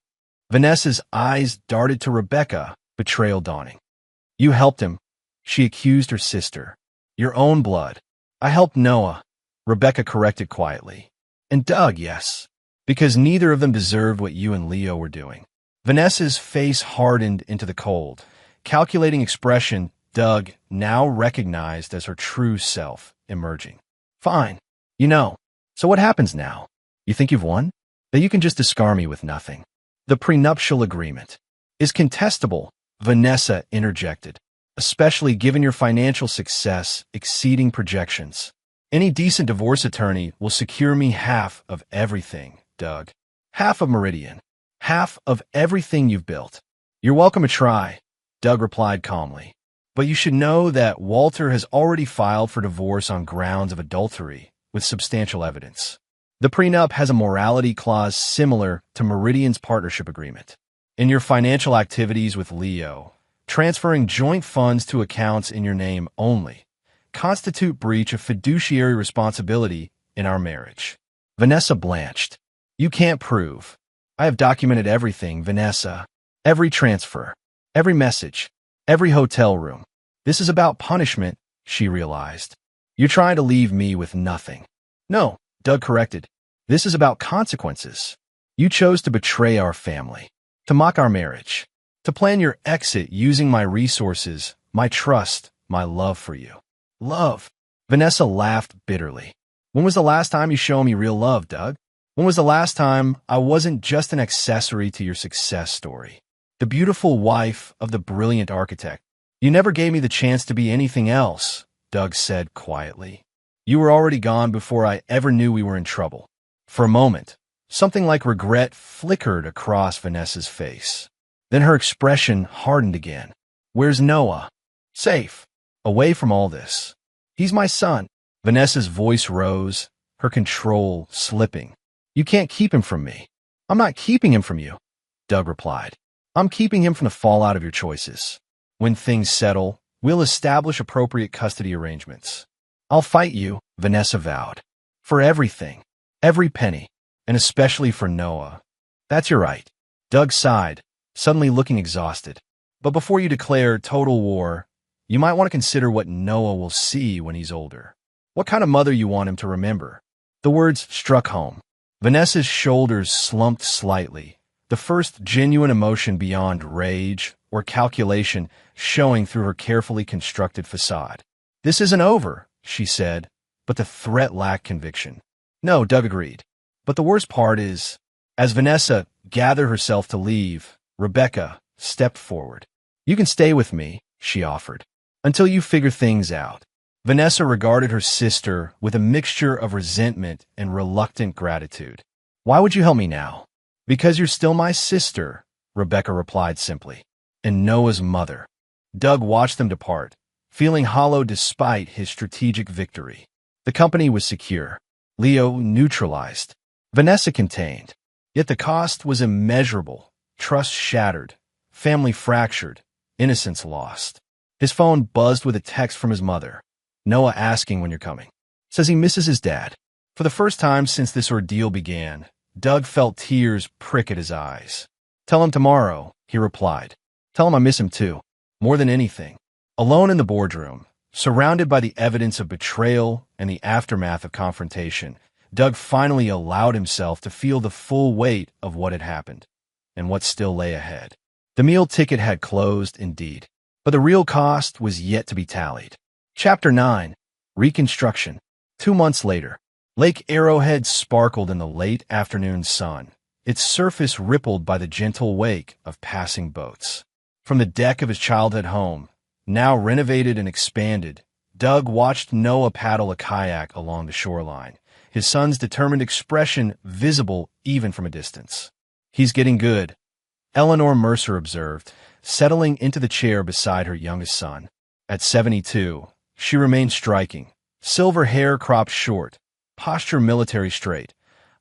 Vanessa's eyes darted to Rebecca, betrayal dawning. You helped him, she accused her sister. Your own blood. I helped Noah, Rebecca corrected quietly. And Doug, yes, because neither of them deserved what you and Leo were doing. Vanessa's face hardened into the cold, calculating expression Doug now recognized as her true self emerging. Fine. You know, so what happens now? You think you've won? That you can just discard me with nothing. The prenuptial agreement is contestable, Vanessa interjected, especially given your financial success exceeding projections. Any decent divorce attorney will secure me half of everything, Doug. Half of Meridian. Half of everything you've built. You're welcome to try, Doug replied calmly. But you should know that Walter has already filed for divorce on grounds of adultery with substantial evidence. The prenup has a morality clause similar to Meridian's partnership agreement. In your financial activities with Leo, transferring joint funds to accounts in your name only constitute breach of fiduciary responsibility in our marriage. Vanessa blanched. You can't prove. I have documented everything, Vanessa. Every transfer, every message, every hotel room. This is about punishment, she realized. You're trying to leave me with nothing. No, Doug corrected. This is about consequences. You chose to betray our family, to mock our marriage, to plan your exit using my resources, my trust, my love for you. Love. Vanessa laughed bitterly. When was the last time you showed me real love, Doug? When was the last time I wasn't just an accessory to your success story? The beautiful wife of the brilliant architect. You never gave me the chance to be anything else, Doug said quietly. You were already gone before I ever knew we were in trouble. For a moment, something like regret flickered across Vanessa's face. Then her expression hardened again. Where's Noah? Safe. Away from all this. He's my son. Vanessa's voice rose, her control slipping. You can't keep him from me. I'm not keeping him from you, Doug replied. I'm keeping him from the fallout of your choices. When things settle, we'll establish appropriate custody arrangements. I'll fight you, Vanessa vowed. For everything. Every penny. And especially for Noah. That's your right. Doug sighed, suddenly looking exhausted. But before you declare total war, you might want to consider what Noah will see when he's older. What kind of mother you want him to remember. The words struck home. Vanessa's shoulders slumped slightly, the first genuine emotion beyond rage or calculation showing through her carefully constructed facade. This isn't over, she said, but the threat lacked conviction. No, Doug agreed. But the worst part is, as Vanessa gathered herself to leave, Rebecca stepped forward. You can stay with me, she offered, until you figure things out. Vanessa regarded her sister with a mixture of resentment and reluctant gratitude. "Why would you help me now?" "Because you're still my sister," Rebecca replied simply, "and Noah's mother." Doug watched them depart, feeling hollow despite his strategic victory. The company was secure. Leo neutralized. Vanessa contained. Yet the cost was immeasurable. Trust shattered. Family fractured. Innocence lost. His phone buzzed with a text from his mother. "Noah asking when you're coming. Says he misses his dad." For the first time since this ordeal began, Doug felt tears prick at his eyes. "Tell him tomorrow," he replied. "Tell him I miss him too. More than anything." Alone in the boardroom, surrounded by the evidence of betrayal and the aftermath of confrontation, Doug finally allowed himself to feel the full weight of what had happened and what still lay ahead. The meal ticket had closed, indeed, but the real cost was yet to be tallied. Chapter 9. Reconstruction. 2 months later, Lake Arrowhead sparkled in the late afternoon sun, its surface rippled by the gentle wake of passing boats. From the deck of his childhood home, now renovated and expanded, Doug watched Noah paddle a kayak along the shoreline, his son's determined expression visible even from a distance. "He's getting good," Eleanor Mercer observed, settling into the chair beside her youngest son. At 72, she remained striking, silver hair cropped short, posture military straight,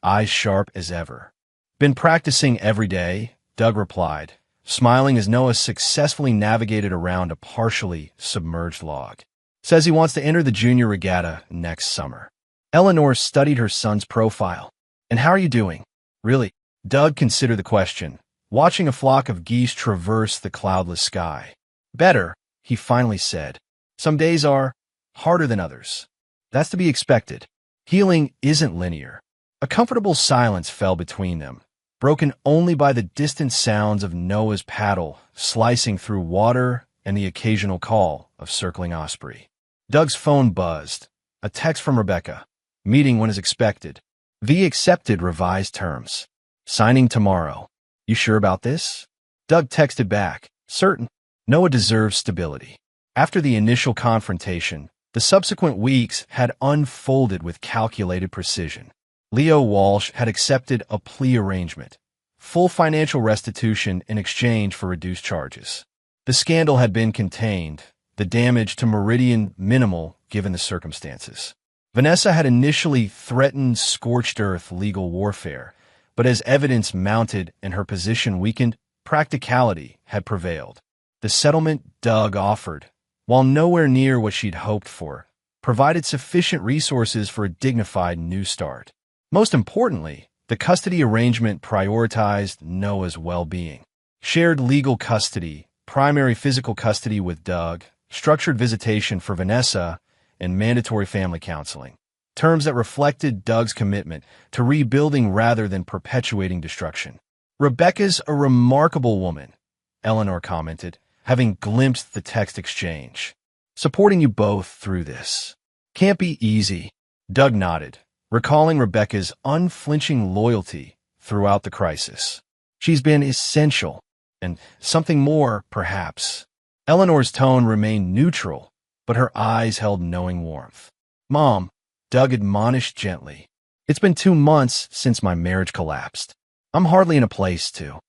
eyes sharp as ever. "Been practicing every day," Doug replied, smiling as Noah successfully navigated around a partially submerged log. "Says he wants to enter the junior regatta next summer." Eleanor studied her son's profile. "And how are you doing?" "Really?" Doug considered the question, watching a flock of geese traverse the cloudless sky. "Better," he finally said. "Some days are harder than others. That's to be expected. Healing isn't linear." A comfortable silence fell between them, broken only by the distant sounds of Noah's paddle slicing through water and the occasional call of circling osprey. Doug's phone buzzed. A text from Rebecca. "Meeting when is expected. V accepted revised terms. Signing tomorrow. You sure about this?" Doug texted back. "Certain. Noah deserves stability." After the initial confrontation, the subsequent weeks had unfolded with calculated precision. Leo Walsh had accepted a plea arrangement, full financial restitution in exchange for reduced charges. The scandal had been contained, the damage to Meridian minimal given the circumstances. Vanessa had initially threatened scorched earth legal warfare, but as evidence mounted and her position weakened, practicality had prevailed. The settlement Doug offered, while nowhere near what she'd hoped for, provided sufficient resources for a dignified new start. Most importantly, the custody arrangement prioritized Noah's well-being. Shared legal custody, primary physical custody with Doug, structured visitation for Vanessa, and mandatory family counseling. Terms that reflected Doug's commitment to rebuilding rather than perpetuating destruction. "Rebecca's a remarkable woman," Eleanor commented, having glimpsed the text exchange. "Supporting you both through this. Can't be easy." Doug nodded, recalling Rebecca's unflinching loyalty throughout the crisis. "She's been essential, and something more, perhaps." Eleanor's tone remained neutral, but her eyes held knowing warmth. "Mom," Doug admonished gently, "it's been 2 months since my marriage collapsed. I'm hardly in a place to."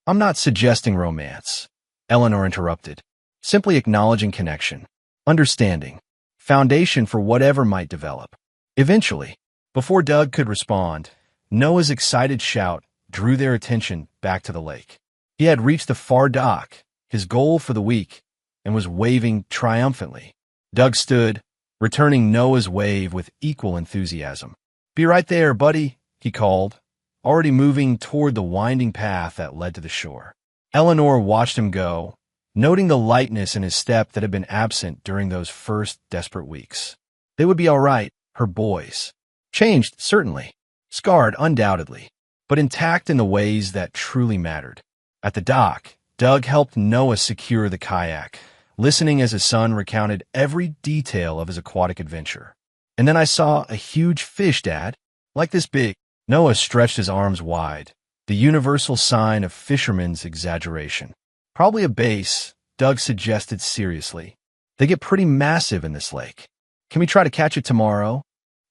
"I'm not suggesting romance," Eleanor interrupted, "simply acknowledging connection, understanding, foundation for whatever might develop. Eventually." Before Doug could respond, Noah's excited shout drew their attention back to the lake. He had reached the far dock, his goal for the week, and was waving triumphantly. Doug stood, returning Noah's wave with equal enthusiasm. "Be right there, buddy," he called, already moving toward the winding path that led to the shore. Eleanor watched him go, noting the lightness in his step that had been absent during those first desperate weeks. They would be all right, her boys. Changed, certainly. Scarred, undoubtedly. But intact in the ways that truly mattered. At the dock, Doug helped Noah secure the kayak, listening as his son recounted every detail of his aquatic adventure. "And then I saw a huge fish, Dad. Like this big." Noah stretched his arms wide, the universal sign of fisherman's exaggeration. "Probably a bass," Doug suggested seriously. "They get pretty massive in this lake." Can we try to catch it tomorrow?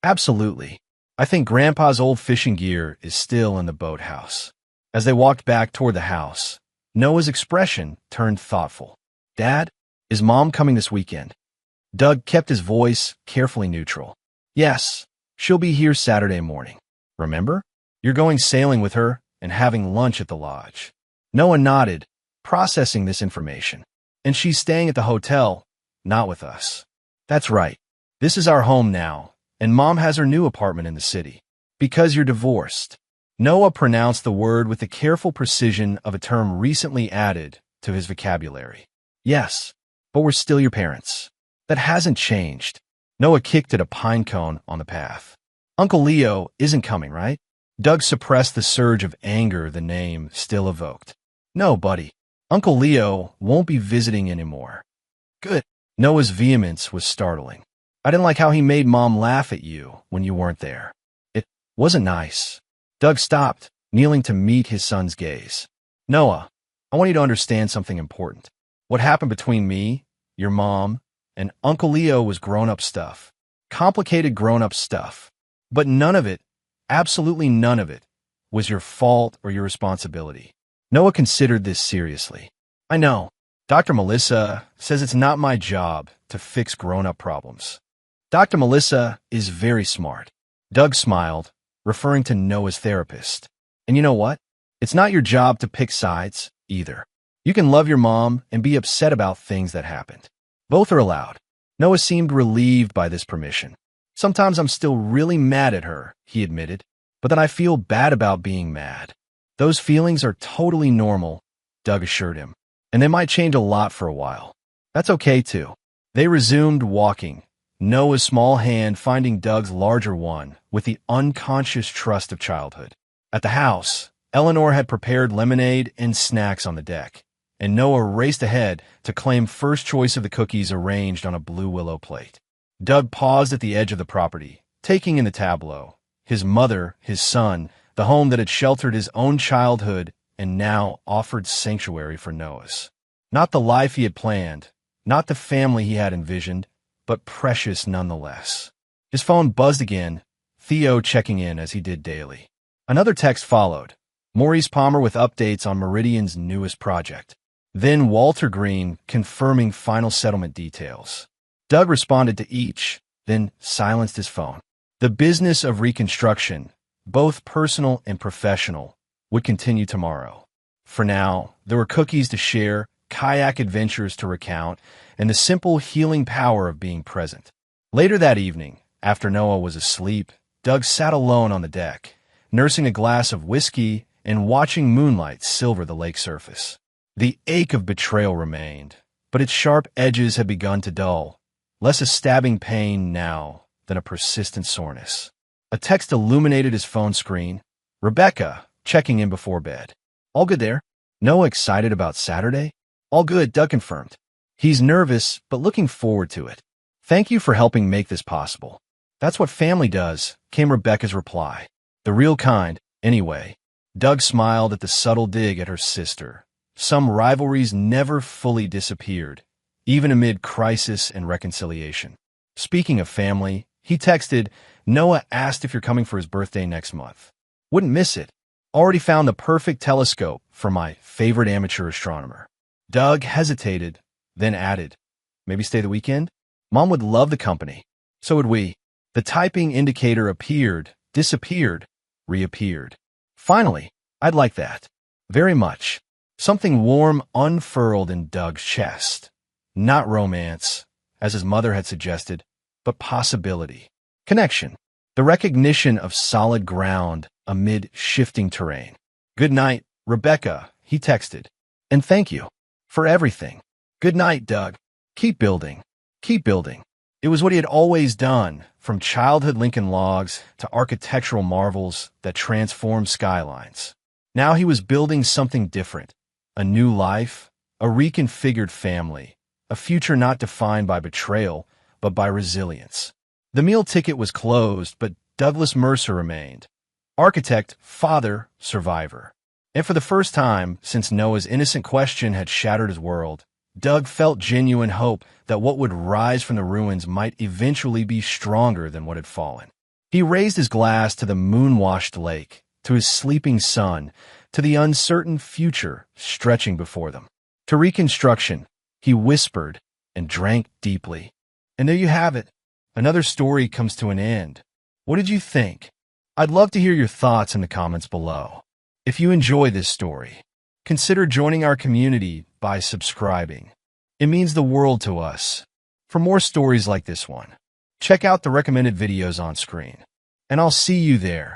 Absolutely. I think Grandpa's old fishing gear is still in the boathouse. As they walked back toward the house, Noah's expression turned thoughtful. Dad, is Mom coming this weekend? Doug kept his voice carefully neutral. Yes, she'll be here Saturday morning. Remember? You're going sailing with her and having lunch at the lodge. Noah nodded, processing this information. And she's staying at the hotel, not with us. That's right. This is our home now, and Mom has her new apartment in the city. Because you're divorced. Noah pronounced the word with the careful precision of a term recently added to his vocabulary. Yes, but we're still your parents. That hasn't changed. Noah kicked at a pine cone on the path. Uncle Leo isn't coming, right? Doug suppressed the surge of anger the name still evoked. No, buddy. Uncle Leo won't be visiting anymore. Good. Noah's vehemence was startling. I didn't like how he made Mom laugh at you when you weren't there. It wasn't nice. Doug stopped, kneeling to meet his son's gaze. Noah, I want you to understand something important. What happened between me, your mom, and Uncle Leo was grown-up stuff. Complicated grown-up stuff. But none of it, absolutely none of it, was your fault or your responsibility. Noah considered this seriously. I know. Dr. Melissa says it's not my job to fix grown-up problems. Dr. Melissa is very smart. Doug smiled, referring to Noah's therapist. And you know what? It's not your job to pick sides, either. You can love your mom and be upset about things that happened. Both are allowed. Noah seemed relieved by this permission. Sometimes I'm still really mad at her, he admitted, but then I feel bad about being mad. Those feelings are totally normal, Doug assured him, and they might change a lot for a while. That's okay, too. They resumed walking, Noah's small hand finding Doug's larger one with the unconscious trust of childhood. At the house, Eleanor had prepared lemonade and snacks on the deck, and Noah raced ahead to claim first choice of the cookies arranged on a blue willow plate. Doug paused at the edge of the property, taking in the tableau. His mother, his son, the home that had sheltered his own childhood and now offered sanctuary for Noah's. Not the life he had planned, not the family he had envisioned, but precious nonetheless. His phone buzzed again, Theo checking in as he did daily. Another text followed, Maurice Palmer with updates on Meridian's newest project. Then Walter Green confirming final settlement details. Doug responded to each, then silenced his phone. The business of reconstruction, both personal and professional, would continue tomorrow. For now, there were cookies to share, kayak adventures to recount, and the simple healing power of being present. Later that evening, after Noah was asleep, Doug sat alone on the deck, nursing a glass of whiskey and watching moonlight silver the lake surface. The ache of betrayal remained, but its sharp edges had begun to dull, less a stabbing pain now than a persistent soreness. A text illuminated his phone screen. Rebecca, checking in before bed. All good there? Noah excited about Saturday? All good, Doug confirmed. He's nervous, but looking forward to it. Thank you for helping make this possible. That's what family does, came Rebecca's reply. The real kind, anyway. Doug smiled at the subtle dig at her sister. Some rivalries never fully disappeared, even amid crisis and reconciliation. Speaking of family, he texted, Noah asked if you're coming for his birthday next month. Wouldn't miss it. Already found the perfect telescope for my favorite amateur astronomer. Doug hesitated, then added, maybe stay the weekend? Mom would love the company. So would we. The typing indicator appeared, disappeared, reappeared. Finally, I'd like that. Very much. Something warm unfurled in Doug's chest. Not romance, as his mother had suggested, but possibility. Connection. The recognition of solid ground amid shifting terrain. Good night, Rebecca, he texted. And thank you for everything. Good night, Doug. Keep building. Keep building. It was what he had always done, from childhood Lincoln logs to architectural marvels that transformed skylines. Now he was building something different. A new life, a reconfigured family, a future not defined by betrayal, but by resilience. The meal ticket was closed, but Douglas Mercer remained. Architect, father, survivor. And for the first time since Noah's innocent question had shattered his world, Doug felt genuine hope that what would rise from the ruins might eventually be stronger than what had fallen. He raised his glass to the moon-washed lake, to his sleeping son, to the uncertain future stretching before them. To reconstruction, he whispered and drank deeply. And there you have it. Another story comes to an end. What did you think? I'd love to hear your thoughts in the comments below. If you enjoy this story, consider joining our community by subscribing. It means the world to us. For more stories like this one, check out the recommended videos on screen. And I'll see you there.